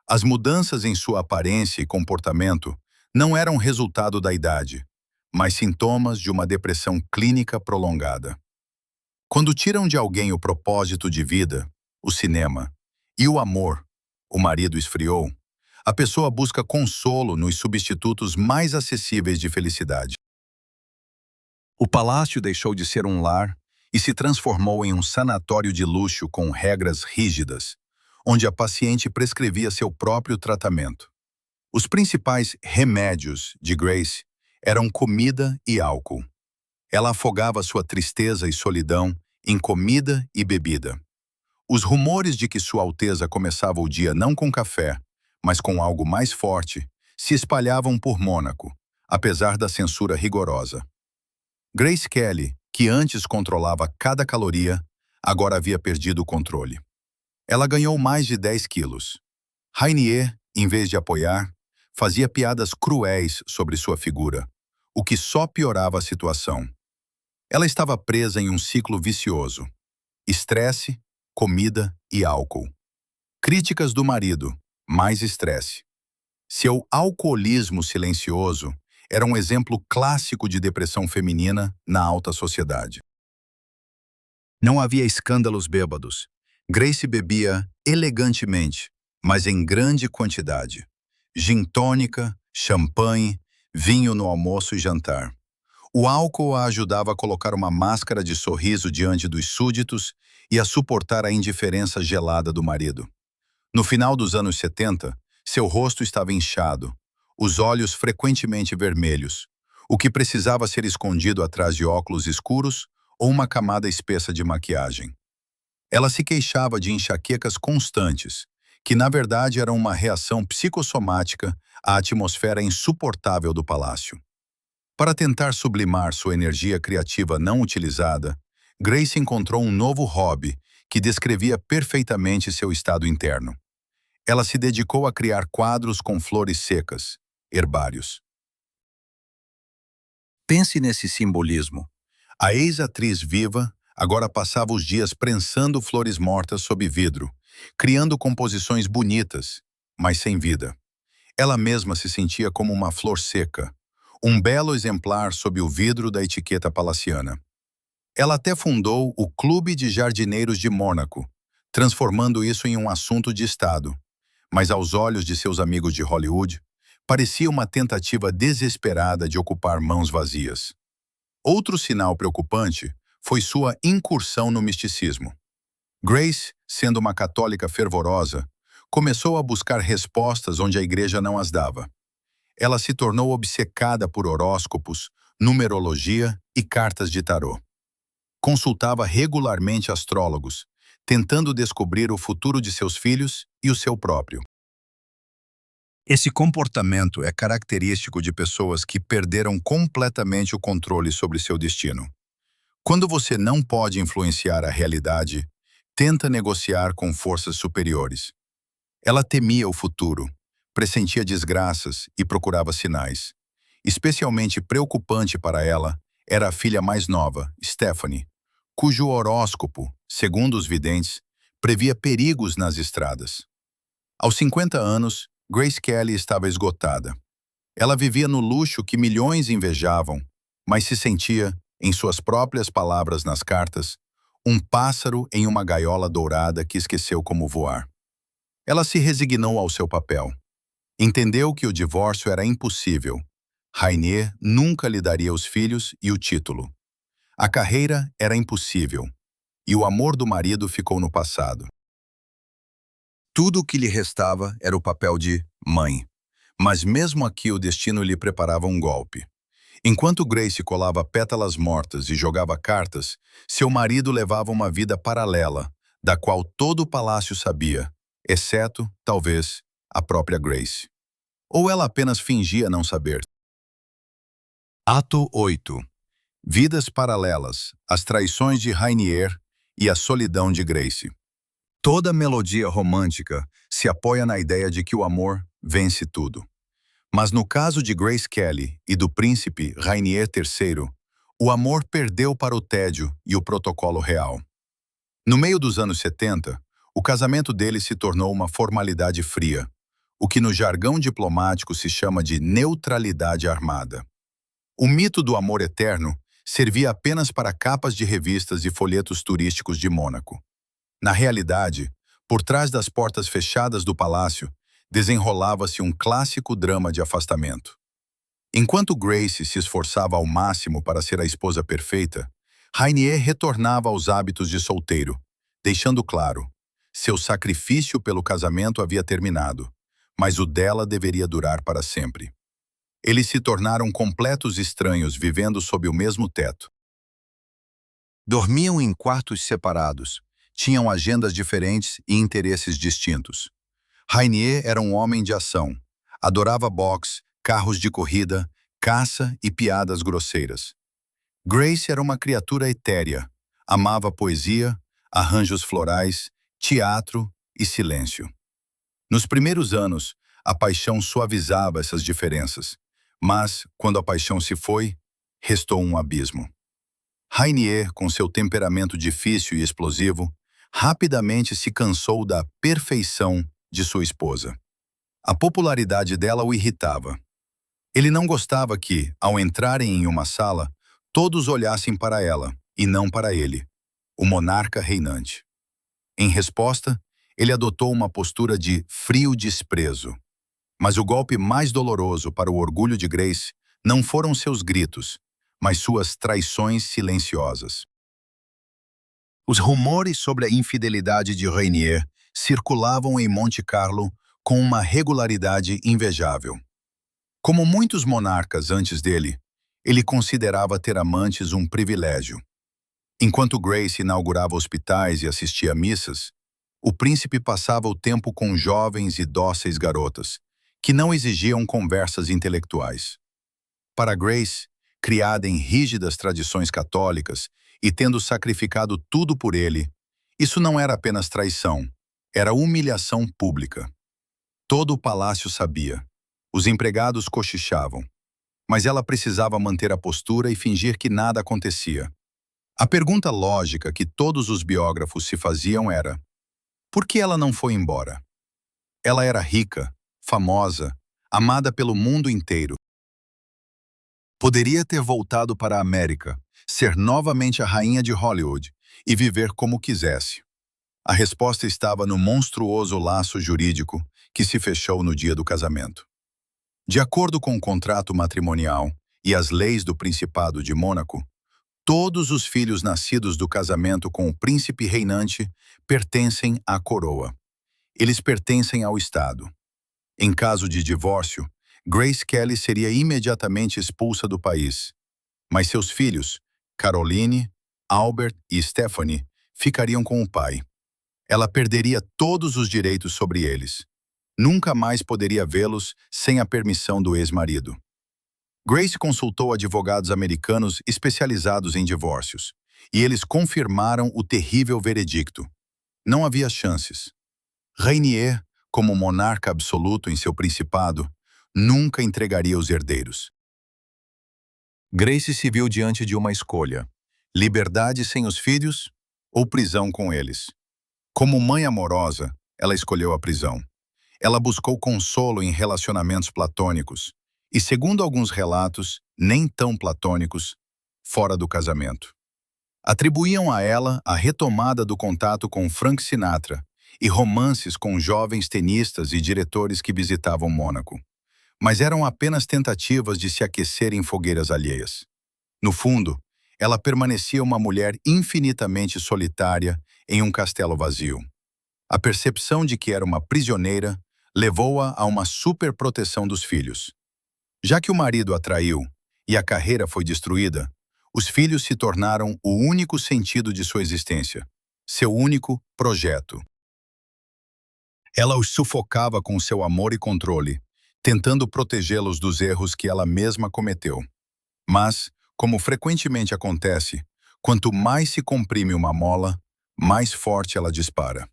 As mudanças em sua aparência e comportamento não eram resultado da idade, mas sintomas de uma depressão clínica prolongada. Quando tiram de alguém o propósito de vida, o cinema, e o amor, o marido esfriou, a pessoa busca consolo nos substitutos mais acessíveis de felicidade. O palácio deixou de ser um lar e se transformou em um sanatório de luxo com regras rígidas, onde a paciente prescrevia seu próprio tratamento. Os principais remédios de Grace eram comida e álcool. Ela afogava sua tristeza e solidão em comida e bebida. Os rumores de que Sua Alteza começava o dia não com café, mas com algo mais forte, se espalhavam por Mônaco, apesar da censura rigorosa. Grace Kelly, que antes controlava cada caloria, agora havia perdido o controle. Ela ganhou mais de 10 quilos. Rainier, em vez de apoiar, fazia piadas cruéis sobre sua figura, o que só piorava a situação. Ela estava presa em um ciclo vicioso: estresse, comida e álcool. Críticas do marido, mais estresse. Seu alcoolismo silencioso era um exemplo clássico de depressão feminina na alta sociedade. Não havia escândalos bêbados. Grace bebia elegantemente, mas em grande quantidade. Gin tônica, champanhe, vinho no almoço e jantar. O álcool a ajudava a colocar uma máscara de sorriso diante dos súditos e a suportar a indiferença gelada do marido. No final dos anos 70, seu rosto estava inchado, os olhos frequentemente vermelhos, o que precisava ser escondido atrás de óculos escuros ou uma camada espessa de maquiagem. Ela se queixava de enxaquecas constantes, que na verdade eram uma reação psicossomática à atmosfera insuportável do palácio. Para tentar sublimar sua energia criativa não utilizada, Grace encontrou um novo hobby que descrevia perfeitamente seu estado interno. Ela se dedicou a criar quadros com flores secas, herbários. Pense nesse simbolismo. A ex-atriz viva agora passava os dias prensando flores mortas sob vidro, criando composições bonitas, mas sem vida. Ela mesma se sentia como uma flor seca, um belo exemplar sob o vidro da etiqueta palaciana. Ela até fundou o Clube de Jardineiros de Mônaco, transformando isso em um assunto de Estado. Mas aos olhos de seus amigos de Hollywood, parecia uma tentativa desesperada de ocupar mãos vazias. Outro sinal preocupante foi sua incursão no misticismo. Grace, sendo uma católica fervorosa, começou a buscar respostas onde a igreja não as dava. Ela se tornou obcecada por horóscopos, numerologia e cartas de tarô. Consultava regularmente astrólogos, tentando descobrir o futuro de seus filhos e o seu próprio. Esse comportamento é característico de pessoas que perderam completamente o controle sobre seu destino. Quando você não pode influenciar a realidade, tenta negociar com forças superiores. Ela temia o futuro, pressentia desgraças e procurava sinais. Especialmente preocupante para ela era a filha mais nova, Stephanie, cujo horóscopo, segundo os videntes, previa perigos nas estradas. Aos 50 anos, Grace Kelly estava esgotada. Ela vivia no luxo que milhões invejavam, mas se sentia, em suas próprias palavras nas cartas, um pássaro em uma gaiola dourada que esqueceu como voar. Ela se resignou ao seu papel. Entendeu que o divórcio era impossível. Rainier nunca lhe daria os filhos e o título. A carreira era impossível, e o amor do marido ficou no passado. Tudo o que lhe restava era o papel de mãe. Mas mesmo aqui o destino lhe preparava um golpe. Enquanto Grace colava pétalas mortas e jogava cartas, seu marido levava uma vida paralela, da qual todo o palácio sabia, exceto, talvez, a própria Grace. Ou ela apenas fingia não saber. Ato 8. Vidas paralelas, as traições de Rainier e a solidão de Grace. Toda melodia romântica se apoia na ideia de que o amor vence tudo. Mas no caso de Grace Kelly e do príncipe Rainier III, o amor perdeu para o tédio e o protocolo real. No meio dos anos 70, o casamento deles se tornou uma formalidade fria, o que no jargão diplomático se chama de neutralidade armada. O mito do amor eterno servia apenas para capas de revistas e folhetos turísticos de Mônaco. Na realidade, por trás das portas fechadas do palácio, desenrolava-se um clássico drama de afastamento. Enquanto Grace se esforçava ao máximo para ser a esposa perfeita, Rainier retornava aos hábitos de solteiro, deixando claro: Seu sacrifício pelo casamento havia terminado, mas o dela deveria durar para sempre. Eles se tornaram completos estranhos vivendo sob o mesmo teto. Dormiam em quartos separados, tinham agendas diferentes e interesses distintos. Rainier era um homem de ação. Adorava boxe, carros de corrida, caça e piadas grosseiras. Grace era uma criatura etérea. Amava poesia, arranjos florais, teatro e silêncio. Nos primeiros anos, a paixão suavizava essas diferenças, mas, quando a paixão se foi, restou um abismo. Rainier, com seu temperamento difícil e explosivo, rapidamente se cansou da perfeição de sua esposa. A popularidade dela o irritava. Ele não gostava que, ao entrarem em uma sala, todos olhassem para ela, e não para ele, o monarca reinante. Em resposta, ele adotou uma postura de frio desprezo. Mas o golpe mais doloroso para o orgulho de Grace não foram seus gritos, mas suas traições silenciosas. Os rumores sobre a infidelidade de Rainier circulavam em Monte Carlo com uma regularidade invejável. Como muitos monarcas antes dele, ele considerava ter amantes um privilégio. Enquanto Grace inaugurava hospitais e assistia a missas, o príncipe passava o tempo com jovens e dóceis garotas, que não exigiam conversas intelectuais. Para Grace, criada em rígidas tradições católicas e tendo sacrificado tudo por ele, isso não era apenas traição, era humilhação pública. Todo o palácio sabia. Os empregados cochichavam. Mas ela precisava manter a postura e fingir que nada acontecia. A pergunta lógica que todos os biógrafos se faziam era: por que ela não foi embora? Ela era rica, famosa, amada pelo mundo inteiro. Poderia ter voltado para a América, ser novamente a rainha de Hollywood e viver como quisesse. A resposta estava no monstruoso laço jurídico que se fechou no dia do casamento. De acordo com o contrato matrimonial e as leis do Principado de Mônaco, todos os filhos nascidos do casamento com o príncipe reinante pertencem à coroa. Eles pertencem ao Estado. Em caso de divórcio, Grace Kelly seria imediatamente expulsa do país. Mas seus filhos, Caroline, Albert e Stephanie, ficariam com o pai. Ela perderia todos os direitos sobre eles. Nunca mais poderia vê-los sem a permissão do ex-marido. Grace consultou advogados americanos especializados em divórcios, e eles confirmaram o terrível veredicto. Não havia chances. Rainier, como monarca absoluto em seu principado, nunca entregaria os herdeiros. Grace se viu diante de uma escolha: liberdade sem os filhos ou prisão com eles. Como mãe amorosa, ela escolheu a prisão. Ela buscou consolo em relacionamentos platônicos e, segundo alguns relatos, nem tão platônicos, fora do casamento. Atribuíam a ela a retomada do contato com Frank Sinatra e romances com jovens tenistas e diretores que visitavam Mônaco. Mas eram apenas tentativas de se aquecer em fogueiras alheias. No fundo, ela permanecia uma mulher infinitamente solitária em um castelo vazio. A percepção de que era uma prisioneira levou-a a uma superproteção dos filhos. Já que o marido a traiu e a carreira foi destruída, os filhos se tornaram o único sentido de sua existência, seu único projeto. Ela os sufocava com seu amor e controle, tentando protegê-los dos erros que ela mesma cometeu. Mas, como frequentemente acontece, quanto mais se comprime uma mola, mais forte ela dispara.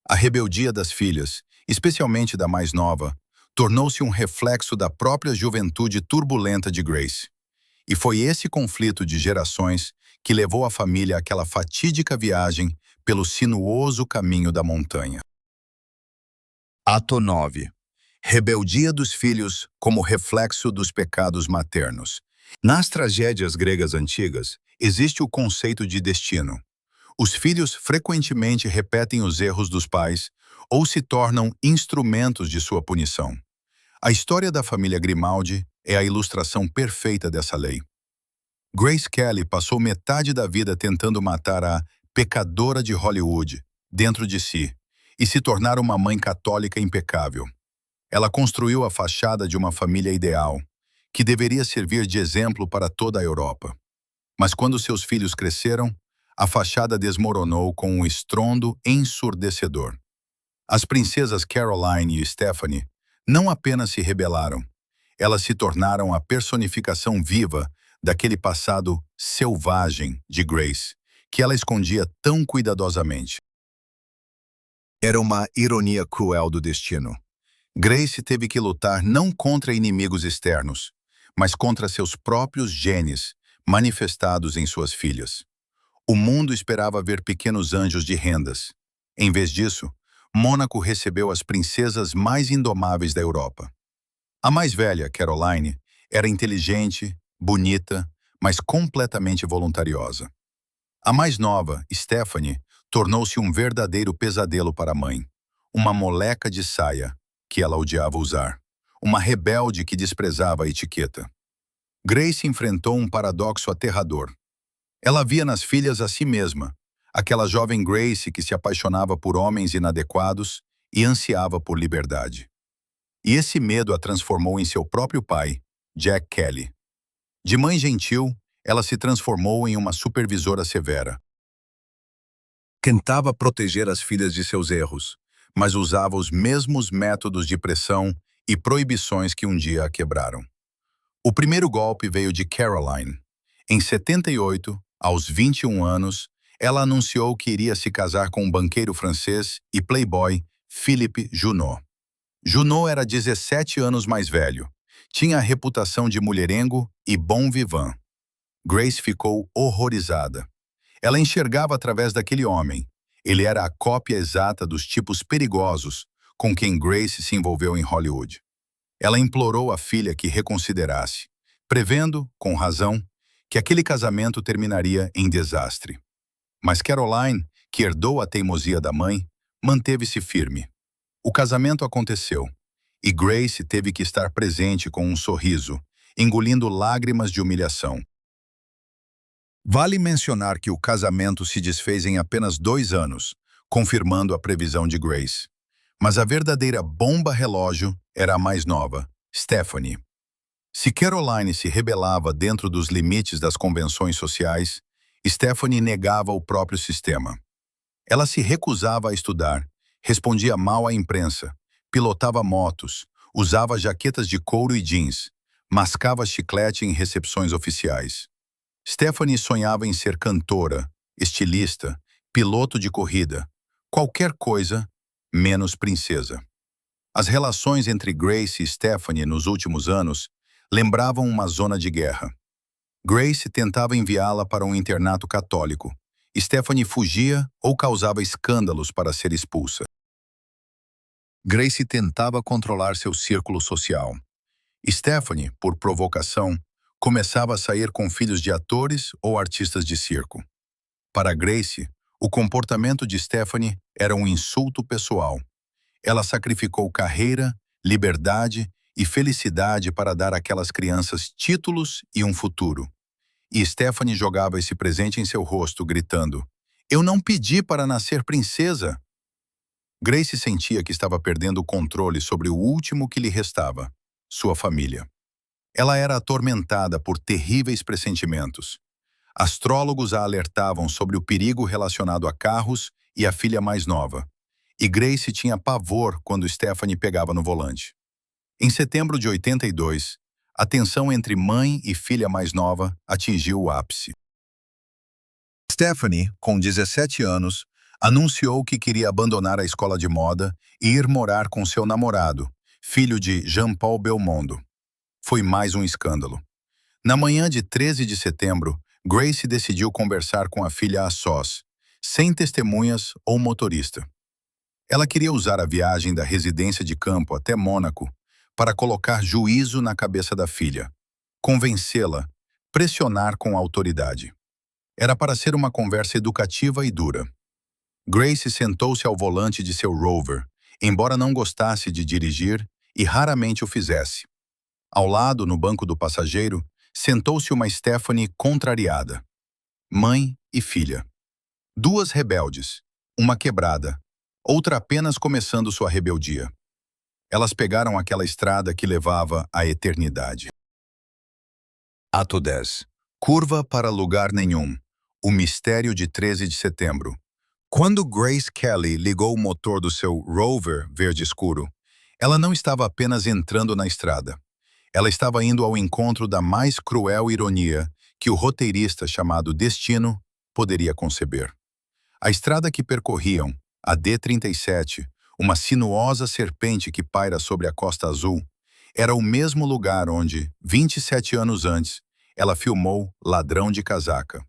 A rebeldia das filhas, especialmente da mais nova, tornou-se um reflexo da própria juventude turbulenta de Grace. E foi esse conflito de gerações que levou a família àquela fatídica viagem pelo sinuoso caminho da montanha. Ato 9. Rebeldia dos filhos como reflexo dos pecados maternos. Nas tragédias gregas antigas, existe o conceito de destino. Os filhos frequentemente repetem os erros dos pais ou se tornam instrumentos de sua punição. A história da família Grimaldi é a ilustração perfeita dessa lei. Grace Kelly passou metade da vida tentando matar a pecadora de Hollywood dentro de si e se tornar uma mãe católica impecável. Ela construiu a fachada de uma família ideal, que deveria servir de exemplo para toda a Europa. Mas quando seus filhos cresceram, a fachada desmoronou com um estrondo ensurdecedor. As princesas Caroline e Stephanie não apenas se rebelaram, elas se tornaram a personificação viva daquele passado selvagem de Grace, que ela escondia tão cuidadosamente. Era uma ironia cruel do destino. Grace teve que lutar não contra inimigos externos, mas contra seus próprios genes, manifestados em suas filhas. O mundo esperava ver pequenos anjos de rendas. Em vez disso, Mônaco recebeu as princesas mais indomáveis da Europa. A mais velha, Caroline, era inteligente, bonita, mas completamente voluntariosa. A mais nova, Stephanie, tornou-se um verdadeiro pesadelo para a mãe. Uma moleca de saia, que ela odiava usar. Uma rebelde que desprezava a etiqueta. Grace enfrentou um paradoxo aterrador. Ela via nas filhas a si mesma, aquela jovem Grace que se apaixonava por homens inadequados e ansiava por liberdade. E esse medo a transformou em seu próprio pai, Jack Kelly. De mãe gentil, ela se transformou em uma supervisora severa. Tentava proteger as filhas de seus erros, mas usava os mesmos métodos de pressão e proibições que um dia a quebraram. O primeiro golpe veio de Caroline. Em 78, aos 21 anos, ela anunciou que iria se casar com um banqueiro francês e playboy Philippe Junot. Junot era 17 anos mais velho, tinha a reputação de mulherengo e bon vivant. Grace ficou horrorizada. Ela enxergava através daquele homem. Ele era a cópia exata dos tipos perigosos com quem Grace se envolveu em Hollywood. Ela implorou à filha que reconsiderasse, prevendo, com razão, que aquele casamento terminaria em desastre. Mas Caroline, que herdou a teimosia da mãe, manteve-se firme. O casamento aconteceu, e Grace teve que estar presente com um sorriso, engolindo lágrimas de humilhação. Vale mencionar que o casamento se desfez em apenas 2 anos, confirmando a previsão de Grace. Mas a verdadeira bomba relógio era a mais nova, Stephanie. Se Caroline se rebelava dentro dos limites das convenções sociais, Stephanie negava o próprio sistema. Ela se recusava a estudar, respondia mal à imprensa, pilotava motos, usava jaquetas de couro e jeans, mascava chiclete em recepções oficiais. Stephanie sonhava em ser cantora, estilista, piloto de corrida, qualquer coisa menos princesa. As relações entre Grace e Stephanie nos últimos anos lembravam uma zona de guerra. Grace tentava enviá-la para um internato católico. Stephanie fugia ou causava escândalos para ser expulsa. Grace tentava controlar seu círculo social. Stephanie, por provocação, começava a sair com filhos de atores ou artistas de circo. Para Grace, o comportamento de Stephanie era um insulto pessoal. Ela sacrificou carreira, liberdade e felicidade para dar àquelas crianças títulos e um futuro. E Stephanie jogava esse presente em seu rosto, gritando: "Eu não pedi para nascer princesa!" Grace sentia que estava perdendo o controle sobre o último que lhe restava, sua família. Ela era atormentada por terríveis pressentimentos. Astrólogos a alertavam sobre o perigo relacionado a carros e a filha mais nova. E Grace tinha pavor quando Stephanie pegava no volante. Em setembro de 82, a tensão entre mãe e filha mais nova atingiu o ápice. Stephanie, com 17 anos, anunciou que queria abandonar a escola de moda e ir morar com seu namorado, filho de Jean-Paul Belmondo. Foi mais um escândalo. Na manhã de 13 de setembro, Grace decidiu conversar com a filha a sós, sem testemunhas ou motorista. Ela queria usar a viagem da residência de campo até Mônaco para colocar juízo na cabeça da filha, convencê-la, pressionar com autoridade. Era para ser uma conversa educativa e dura. Grace sentou-se ao volante de seu Rover, embora não gostasse de dirigir e raramente o fizesse. Ao lado, no banco do passageiro, sentou-se uma Stephanie contrariada. Mãe e filha. 2 rebeldes, uma quebrada, outra apenas começando sua rebeldia. Elas pegaram aquela estrada que levava à eternidade. Ato 10. Curva para lugar nenhum. O mistério de 13 de setembro. Quando Grace Kelly ligou o motor do seu Rover verde escuro, ela não estava apenas entrando na estrada. Ela estava indo ao encontro da mais cruel ironia que o roteirista chamado Destino poderia conceber. A estrada que percorriam, a D-37, uma sinuosa serpente que paira sobre a Costa Azul, era o mesmo lugar onde, 27 anos antes, ela filmou Ladrão de Casaca.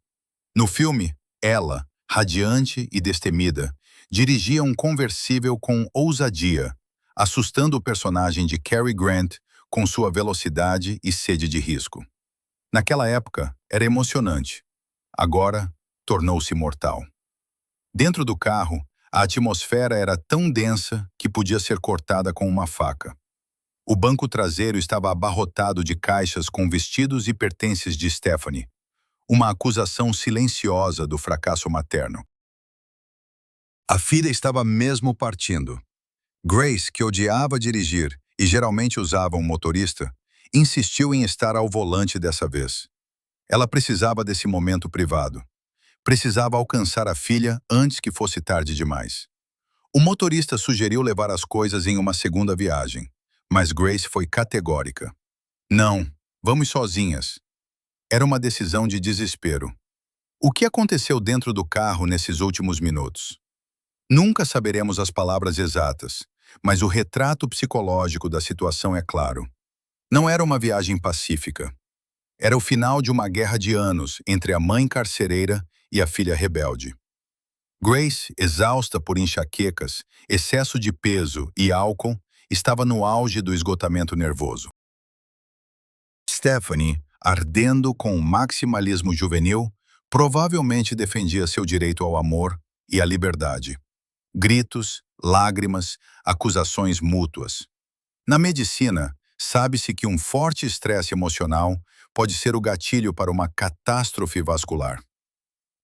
No filme, ela, radiante e destemida, dirigia um conversível com ousadia, assustando o personagem de Cary Grant com sua velocidade e sede de risco. Naquela época, era emocionante. Agora, tornou-se mortal. Dentro do carro, a atmosfera era tão densa que podia ser cortada com uma faca. O banco traseiro estava abarrotado de caixas com vestidos e pertences de Stephanie, uma acusação silenciosa do fracasso materno. A filha estava mesmo partindo. Grace, que odiava dirigir e geralmente usava um motorista, insistiu em estar ao volante dessa vez. Ela precisava desse momento privado. Precisava alcançar a filha antes que fosse tarde demais. O motorista sugeriu levar as coisas em uma segunda viagem, mas Grace foi categórica. Não, vamos sozinhas. Era uma decisão de desespero. O que aconteceu dentro do carro nesses últimos minutos? Nunca saberemos as palavras exatas, mas o retrato psicológico da situação é claro. Não era uma viagem pacífica. Era o final de uma guerra de anos entre a mãe carcereira e a filha rebelde. Grace, exausta por enxaquecas, excesso de peso e álcool, estava no auge do esgotamento nervoso. Stephanie, ardendo com o maximalismo juvenil, provavelmente defendia seu direito ao amor e à liberdade. Gritos, lágrimas, acusações mútuas. Na medicina, sabe-se que um forte estresse emocional pode ser o gatilho para uma catástrofe vascular.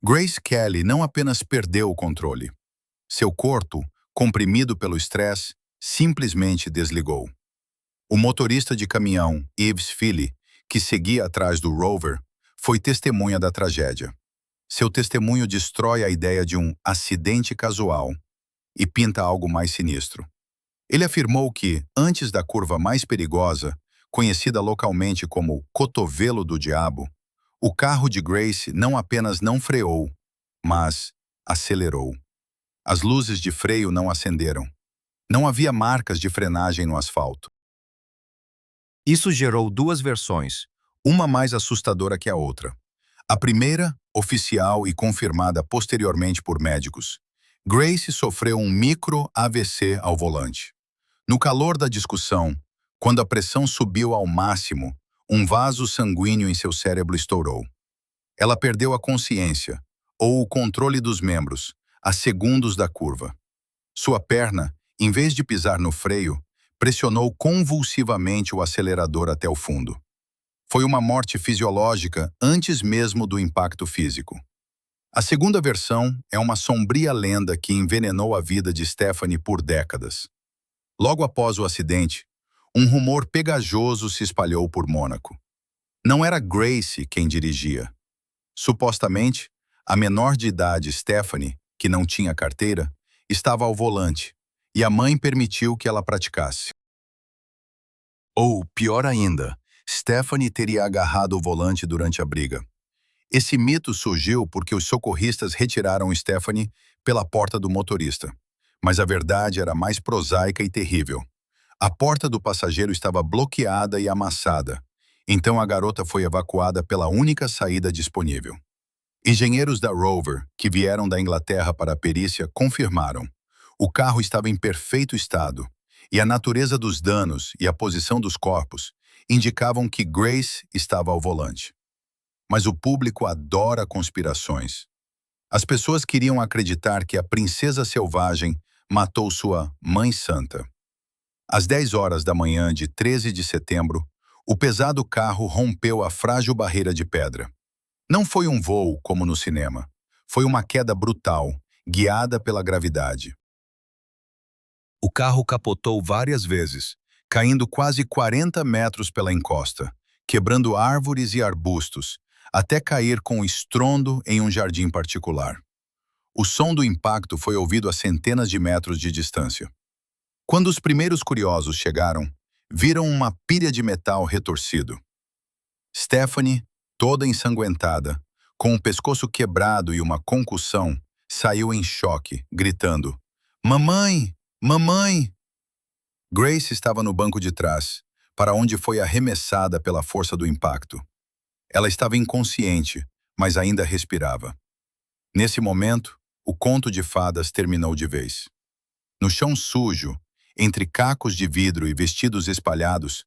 Grace Kelly não apenas perdeu o controle. Seu corpo, comprimido pelo estresse, simplesmente desligou. O motorista de caminhão, Yves Philly, que seguia atrás do Rover, foi testemunha da tragédia. Seu testemunho destrói a ideia de um acidente casual e pinta algo mais sinistro. Ele afirmou que, antes da curva mais perigosa, conhecida localmente como Cotovelo do Diabo, o carro de Grace não apenas não freou, mas acelerou. As luzes de freio não acenderam. Não havia marcas de frenagem no asfalto. Isso gerou duas versões, uma mais assustadora que a outra. A primeira, oficial e confirmada posteriormente por médicos. Grace sofreu um micro AVC ao volante. No calor da discussão, quando a pressão subiu ao máximo, um vaso sanguíneo em seu cérebro estourou. Ela perdeu a consciência, ou o controle dos membros, a segundos da curva. Sua perna, em vez de pisar no freio, pressionou convulsivamente o acelerador até o fundo. Foi uma morte fisiológica antes mesmo do impacto físico. A segunda versão é uma sombria lenda que envenenou a vida de Stephanie por décadas. Logo após o acidente, um rumor pegajoso se espalhou por Mônaco. Não era Grace quem dirigia. Supostamente, a menor de idade Stephanie, que não tinha carteira, estava ao volante, e a mãe permitiu que ela praticasse. Ou, pior ainda, Stephanie teria agarrado o volante durante a briga. Esse mito surgiu porque os socorristas retiraram Stephanie pela porta do motorista. Mas a verdade era mais prosaica e terrível. A porta do passageiro estava bloqueada e amassada, então a garota foi evacuada pela única saída disponível. Engenheiros da Rover, que vieram da Inglaterra para a perícia, confirmaram. O carro estava em perfeito estado, e a natureza dos danos e a posição dos corpos indicavam que Grace estava ao volante. Mas o público adora conspirações. As pessoas queriam acreditar que a princesa selvagem matou sua mãe santa. Às 10 horas da manhã de 13 de setembro, o pesado carro rompeu a frágil barreira de pedra. Não foi um voo como no cinema. Foi uma queda brutal, guiada pela gravidade. O carro capotou várias vezes, caindo quase 40 metros pela encosta, quebrando árvores e arbustos, até cair com estrondo em um jardim particular. O som do impacto foi ouvido a centenas de metros de distância. Quando os primeiros curiosos chegaram, viram uma pilha de metal retorcido. Stephanie, toda ensanguentada, com o pescoço quebrado e uma concussão, saiu em choque, gritando: "Mamãe! Mamãe!" Grace estava no banco de trás, para onde foi arremessada pela força do impacto. Ela estava inconsciente, mas ainda respirava. Nesse momento, o conto de fadas terminou de vez. No chão sujo, entre cacos de vidro e vestidos espalhados,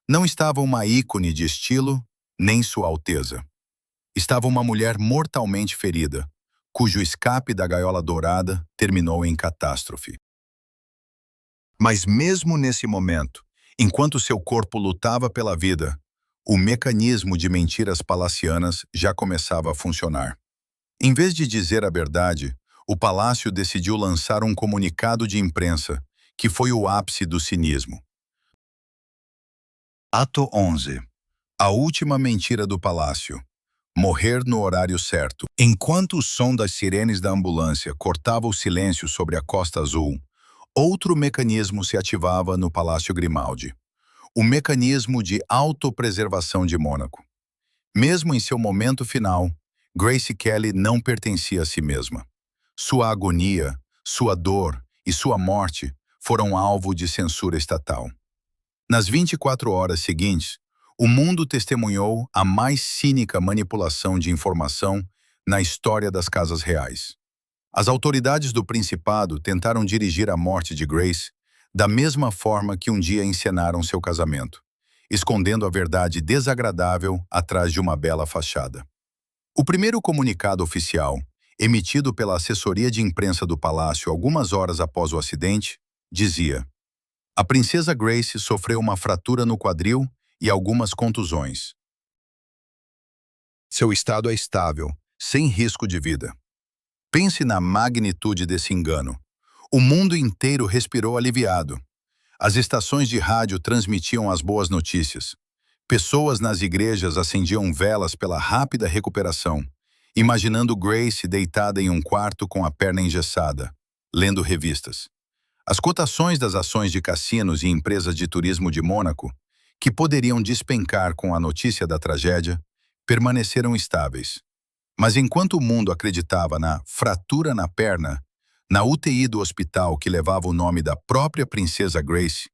não estava uma ícone de estilo, nem Sua Alteza. Estava uma mulher mortalmente ferida, cujo escape da gaiola dourada terminou em catástrofe. Mas mesmo nesse momento, enquanto seu corpo lutava pela vida, o mecanismo de mentiras palacianas já começava a funcionar. Em vez de dizer a verdade, o palácio decidiu lançar um comunicado de imprensa, que foi o ápice do cinismo. Ato 11. A última mentira do palácio. Morrer no horário certo. Enquanto o som das sirenes da ambulância cortava o silêncio sobre a Costa Azul, outro mecanismo se ativava no Palácio Grimaldi. O mecanismo de autopreservação de Mônaco. Mesmo em seu momento final, Grace Kelly não pertencia a si mesma. Sua agonia, sua dor e sua morte foram alvo de censura estatal. Nas 24 horas seguintes, o mundo testemunhou a mais cínica manipulação de informação na história das casas reais. As autoridades do Principado tentaram dirigir a morte de Grace da mesma forma que um dia encenaram seu casamento, escondendo a verdade desagradável atrás de uma bela fachada. O primeiro comunicado oficial, emitido pela assessoria de imprensa do palácio algumas horas após o acidente, dizia: "A princesa Grace sofreu uma fratura no quadril e algumas contusões. Seu estado é estável, sem risco de vida." Pense na magnitude desse engano. O mundo inteiro respirou aliviado. As estações de rádio transmitiam as boas notícias. Pessoas nas igrejas acendiam velas pela rápida recuperação, imaginando Grace deitada em um quarto com a perna engessada, lendo revistas. As cotações das ações de cassinos e empresas de turismo de Mônaco, que poderiam despencar com a notícia da tragédia, permaneceram estáveis. Mas enquanto o mundo acreditava na fratura na perna, na UTI do hospital que levava o nome da própria princesa Grace,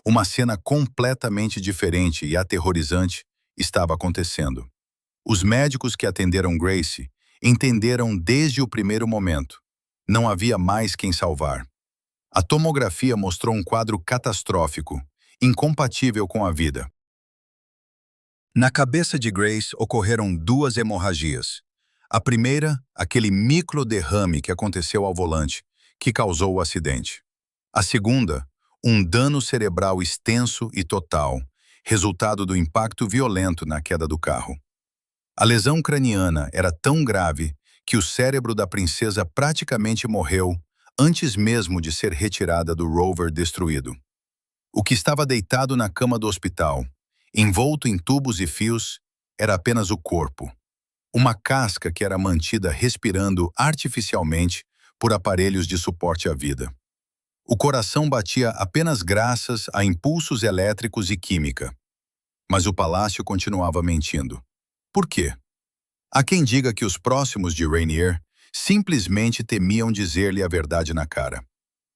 uma cena completamente diferente e aterrorizante estava acontecendo. Os médicos que atenderam Grace entenderam desde o primeiro momento. Não havia mais quem salvar. A tomografia mostrou um quadro catastrófico, incompatível com a vida. Na cabeça de Grace ocorreram duas hemorragias. A primeira, aquele microderrame que aconteceu ao volante, que causou o acidente. A segunda, um dano cerebral extenso e total, resultado do impacto violento na queda do carro. A lesão craniana era tão grave que o cérebro da princesa praticamente morreu antes mesmo de ser retirada do rover destruído. O que estava deitado na cama do hospital, envolto em tubos e fios, era apenas o corpo. Uma casca que era mantida respirando artificialmente por aparelhos de suporte à vida. O coração batia apenas graças a impulsos elétricos e química. Mas o palácio continuava mentindo. Por quê? Há quem diga que os próximos de Rainier simplesmente temiam dizer-lhe a verdade na cara.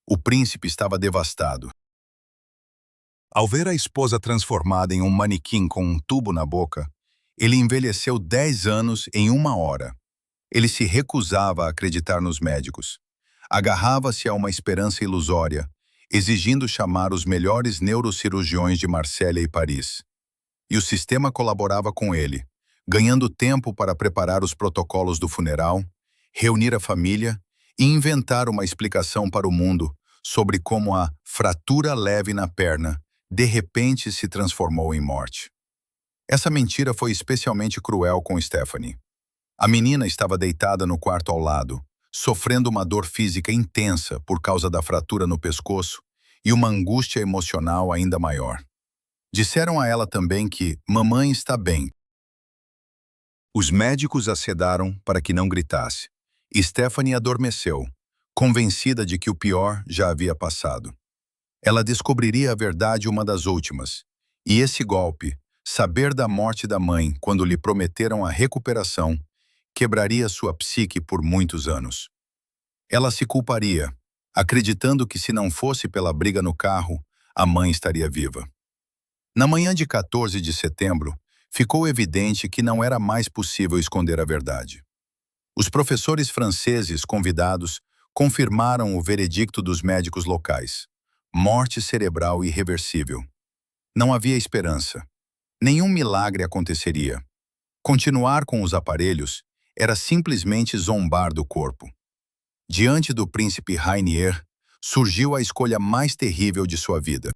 O príncipe estava devastado. Ao ver a esposa transformada em um manequim com um tubo na boca, ele envelheceu 10 anos em 1 hora. Ele se recusava a acreditar nos médicos. Agarrava-se a uma esperança ilusória, exigindo chamar os melhores neurocirurgiões de Marsella e Paris. E o sistema colaborava com ele, ganhando tempo para preparar os protocolos do funeral, reunir a família e inventar uma explicação para o mundo sobre como a fratura leve na perna de repente se transformou em morte. Essa mentira foi especialmente cruel com Stephanie. A menina estava deitada no quarto ao lado, sofrendo uma dor física intensa por causa da fratura no pescoço e uma angústia emocional ainda maior. Disseram a ela também que mamãe está bem. Os médicos a sedaram para que não gritasse, e Stephanie adormeceu, convencida de que o pior já havia passado. Ela descobriria a verdade uma das últimas, e esse golpe, saber da morte da mãe quando lhe prometeram a recuperação, quebraria sua psique por muitos anos. Ela se culparia, acreditando que se não fosse pela briga no carro, a mãe estaria viva. Na manhã de 14 de setembro, ficou evidente que não era mais possível esconder a verdade. Os professores franceses convidados confirmaram o veredicto dos médicos locais: morte cerebral irreversível. Não havia esperança. Nenhum milagre aconteceria. Continuar com os aparelhos era simplesmente zombar do corpo. Diante do príncipe Rainier, surgiu a escolha mais terrível de sua vida.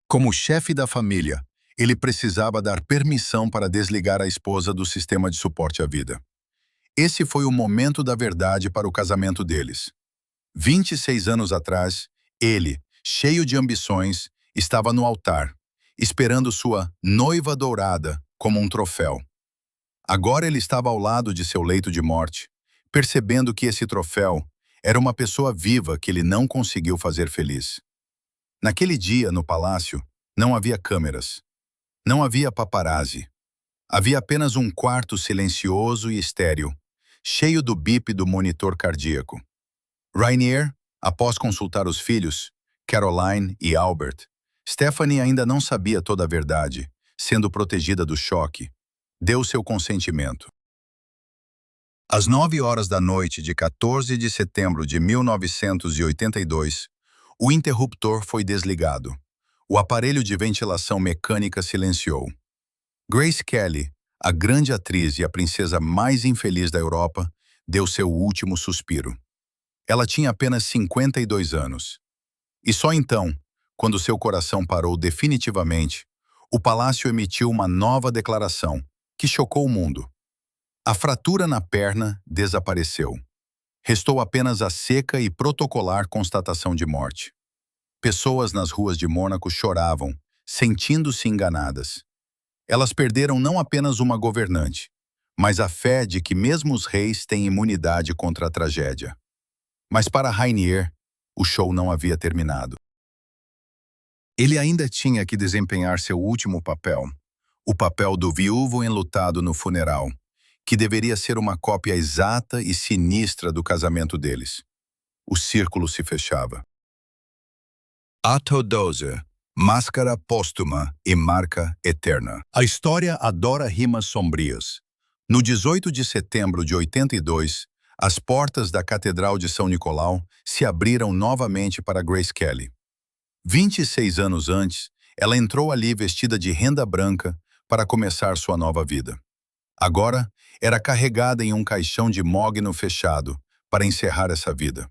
Como chefe da família, ele precisava dar permissão para desligar a esposa do sistema de suporte à vida. Esse foi o momento da verdade para o casamento deles. 26 anos atrás, ele, cheio de ambições, estava no altar, esperando sua noiva dourada como um troféu. Agora ele estava ao lado de seu leito de morte, percebendo que esse troféu era uma pessoa viva que ele não conseguiu fazer feliz. Naquele dia, no palácio, não havia câmeras. Não havia paparazzi. Havia apenas um quarto silencioso e estéril, cheio do bip do monitor cardíaco. Rainier, após consultar os filhos, Caroline e Albert, Stephanie ainda não sabia toda a verdade, sendo protegida do choque, deu seu consentimento. Às 9 horas da noite de 14 de setembro de 1982, o interruptor foi desligado. O aparelho de ventilação mecânica silenciou. Grace Kelly, a grande atriz e a princesa mais infeliz da Europa, deu seu último suspiro. Ela tinha apenas 52 anos. E só então, quando seu coração parou definitivamente, o palácio emitiu uma nova declaração, que chocou o mundo. A fratura na perna desapareceu. Restou apenas a seca e protocolar constatação de morte. Pessoas nas ruas de Mônaco choravam, sentindo-se enganadas. Elas perderam não apenas uma governante, mas a fé de que mesmo os reis têm imunidade contra a tragédia. Mas para Rainier, o show não havia terminado. Ele ainda tinha que desempenhar seu último papel, o papel do viúvo enlutado no funeral, que deveria ser uma cópia exata e sinistra do casamento deles. O círculo se fechava. Ato 12. Máscara póstuma e marca eterna. A história adora rimas sombrias. No 18 de setembro de 82, as portas da Catedral de São Nicolau se abriram novamente para Grace Kelly. 26 anos antes, ela entrou ali vestida de renda branca para começar sua nova vida. Agora, era carregada em um caixão de mogno fechado para encerrar essa vida.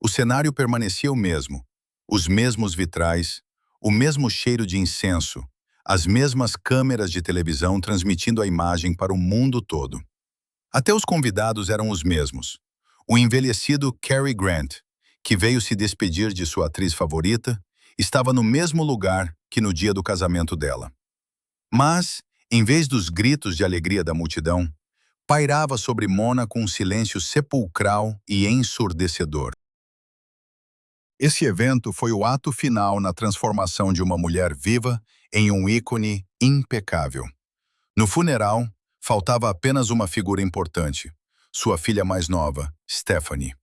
O cenário permanecia o mesmo, os mesmos vitrais, o mesmo cheiro de incenso, as mesmas câmeras de televisão transmitindo a imagem para o mundo todo. Até os convidados eram os mesmos. O envelhecido Cary Grant, que veio se despedir de sua atriz favorita, estava no mesmo lugar que no dia do casamento dela. Mas, em vez dos gritos de alegria da multidão, pairava sobre Mônaco um silêncio sepulcral e ensurdecedor. Esse evento foi o ato final na transformação de uma mulher viva em um ícone impecável. No funeral, faltava apenas uma figura importante, sua filha mais nova, Stephanie.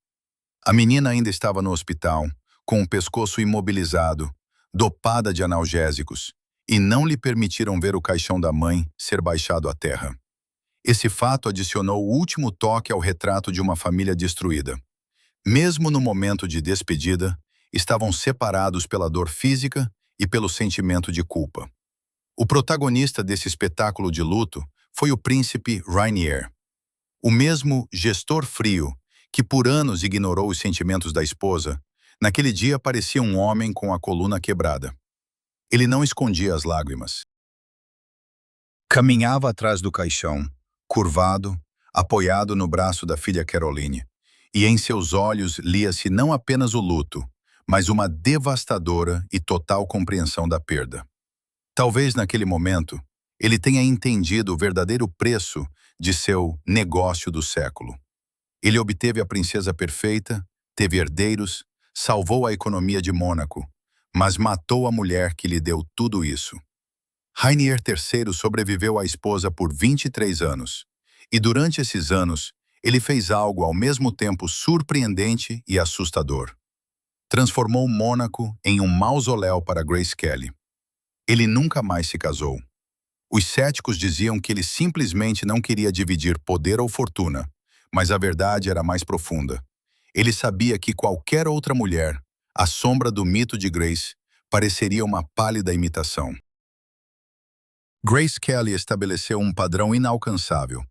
A menina ainda estava no hospital, com o pescoço imobilizado, dopada de analgésicos, e não lhe permitiram ver o caixão da mãe ser baixado à terra. Esse fato adicionou o último toque ao retrato de uma família destruída. Mesmo no momento de despedida, estavam separados pela dor física e pelo sentimento de culpa. O protagonista desse espetáculo de luto foi o príncipe Rainier, o mesmo gestor frio que por anos ignorou os sentimentos da esposa. Naquele dia parecia um homem com a coluna quebrada. Ele não escondia as lágrimas. Caminhava atrás do caixão, curvado, apoiado no braço da filha Caroline, e em seus olhos lia-se não apenas o luto, mas uma devastadora e total compreensão da perda. Talvez naquele momento, ele tenha entendido o verdadeiro preço de seu negócio do século. Ele obteve a princesa perfeita, teve herdeiros, salvou a economia de Mônaco, mas matou a mulher que lhe deu tudo isso. Rainier III sobreviveu à esposa por 23 anos, e durante esses anos, ele fez algo ao mesmo tempo surpreendente e assustador. Transformou Mônaco em um mausoléu para Grace Kelly. Ele nunca mais se casou. Os céticos diziam que ele simplesmente não queria dividir poder ou fortuna, mas a verdade era mais profunda. Ele sabia que qualquer outra mulher, à sombra do mito de Grace, pareceria uma pálida imitação. Grace Kelly estabeleceu um padrão inalcançável.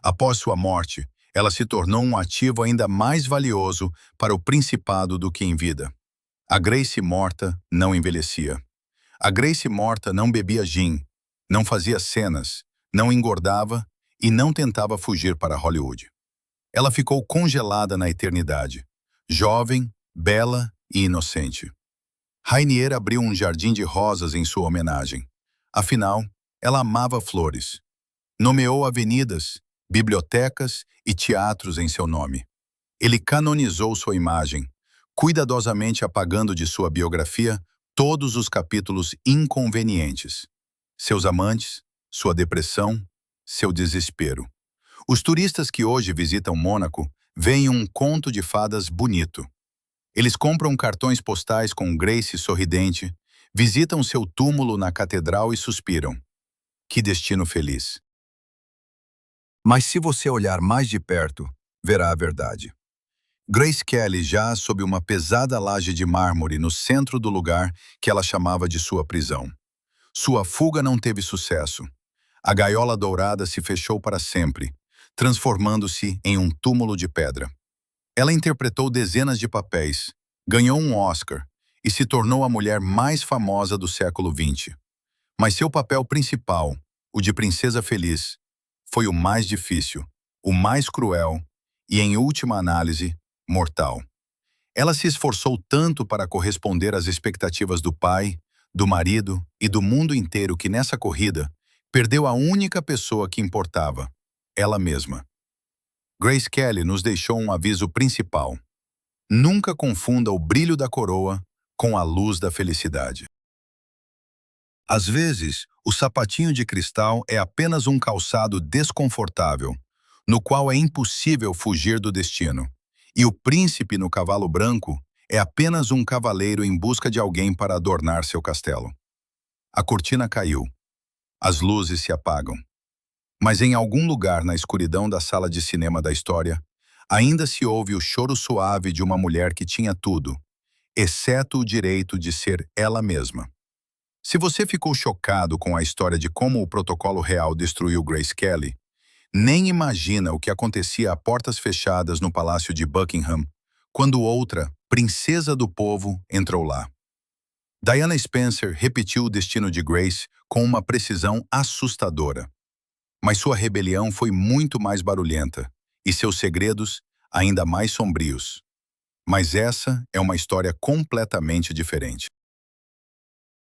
Após sua morte, ela se tornou um ativo ainda mais valioso para o principado do que em vida. A Grace morta não envelhecia. A Grace morta não bebia gin, não fazia cenas, não engordava e não tentava fugir para Hollywood. Ela ficou congelada na eternidade, jovem, bela e inocente. Rainier abriu um jardim de rosas em sua homenagem. Afinal, ela amava flores. Nomeou avenidas, bibliotecas e teatros em seu nome. Ele canonizou sua imagem, cuidadosamente apagando de sua biografia todos os capítulos inconvenientes. Seus amantes, sua depressão, seu desespero. Os turistas que hoje visitam Mônaco veem um conto de fadas bonito. Eles compram cartões postais com Grace sorridente, visitam seu túmulo na catedral e suspiram. Que destino feliz! Mas se você olhar mais de perto, verá a verdade. Grace Kelly jaz sob uma pesada laje de mármore no centro do lugar que ela chamava de sua prisão. Sua fuga não teve sucesso. A gaiola dourada se fechou para sempre, transformando-se em um túmulo de pedra. Ela interpretou dezenas de papéis, ganhou um Oscar e se tornou a mulher mais famosa do século XX. Mas seu papel principal, o de Princesa Feliz, foi o mais difícil, o mais cruel e, em última análise, mortal. Ela se esforçou tanto para corresponder às expectativas do pai, do marido e do mundo inteiro que nessa corrida perdeu a única pessoa que importava, ela mesma. Grace Kelly nos deixou um aviso principal. Nunca confunda o brilho da coroa com a luz da felicidade. Às vezes, o sapatinho de cristal é apenas um calçado desconfortável, no qual é impossível fugir do destino. E o príncipe no cavalo branco é apenas um cavaleiro em busca de alguém para adornar seu castelo. A cortina caiu. As luzes se apagam. Mas em algum lugar na escuridão da sala de cinema da história, ainda se ouve o choro suave de uma mulher que tinha tudo, exceto o direito de ser ela mesma. Se você ficou chocado com a história de como o protocolo real destruiu Grace Kelly, nem imagina o que acontecia a portas fechadas no palácio de Buckingham, quando outra, princesa do povo, entrou lá. Diana Spencer repetiu o destino de Grace com uma precisão assustadora. Mas sua rebelião foi muito mais barulhenta, e seus segredos ainda mais sombrios. Mas essa é uma história completamente diferente.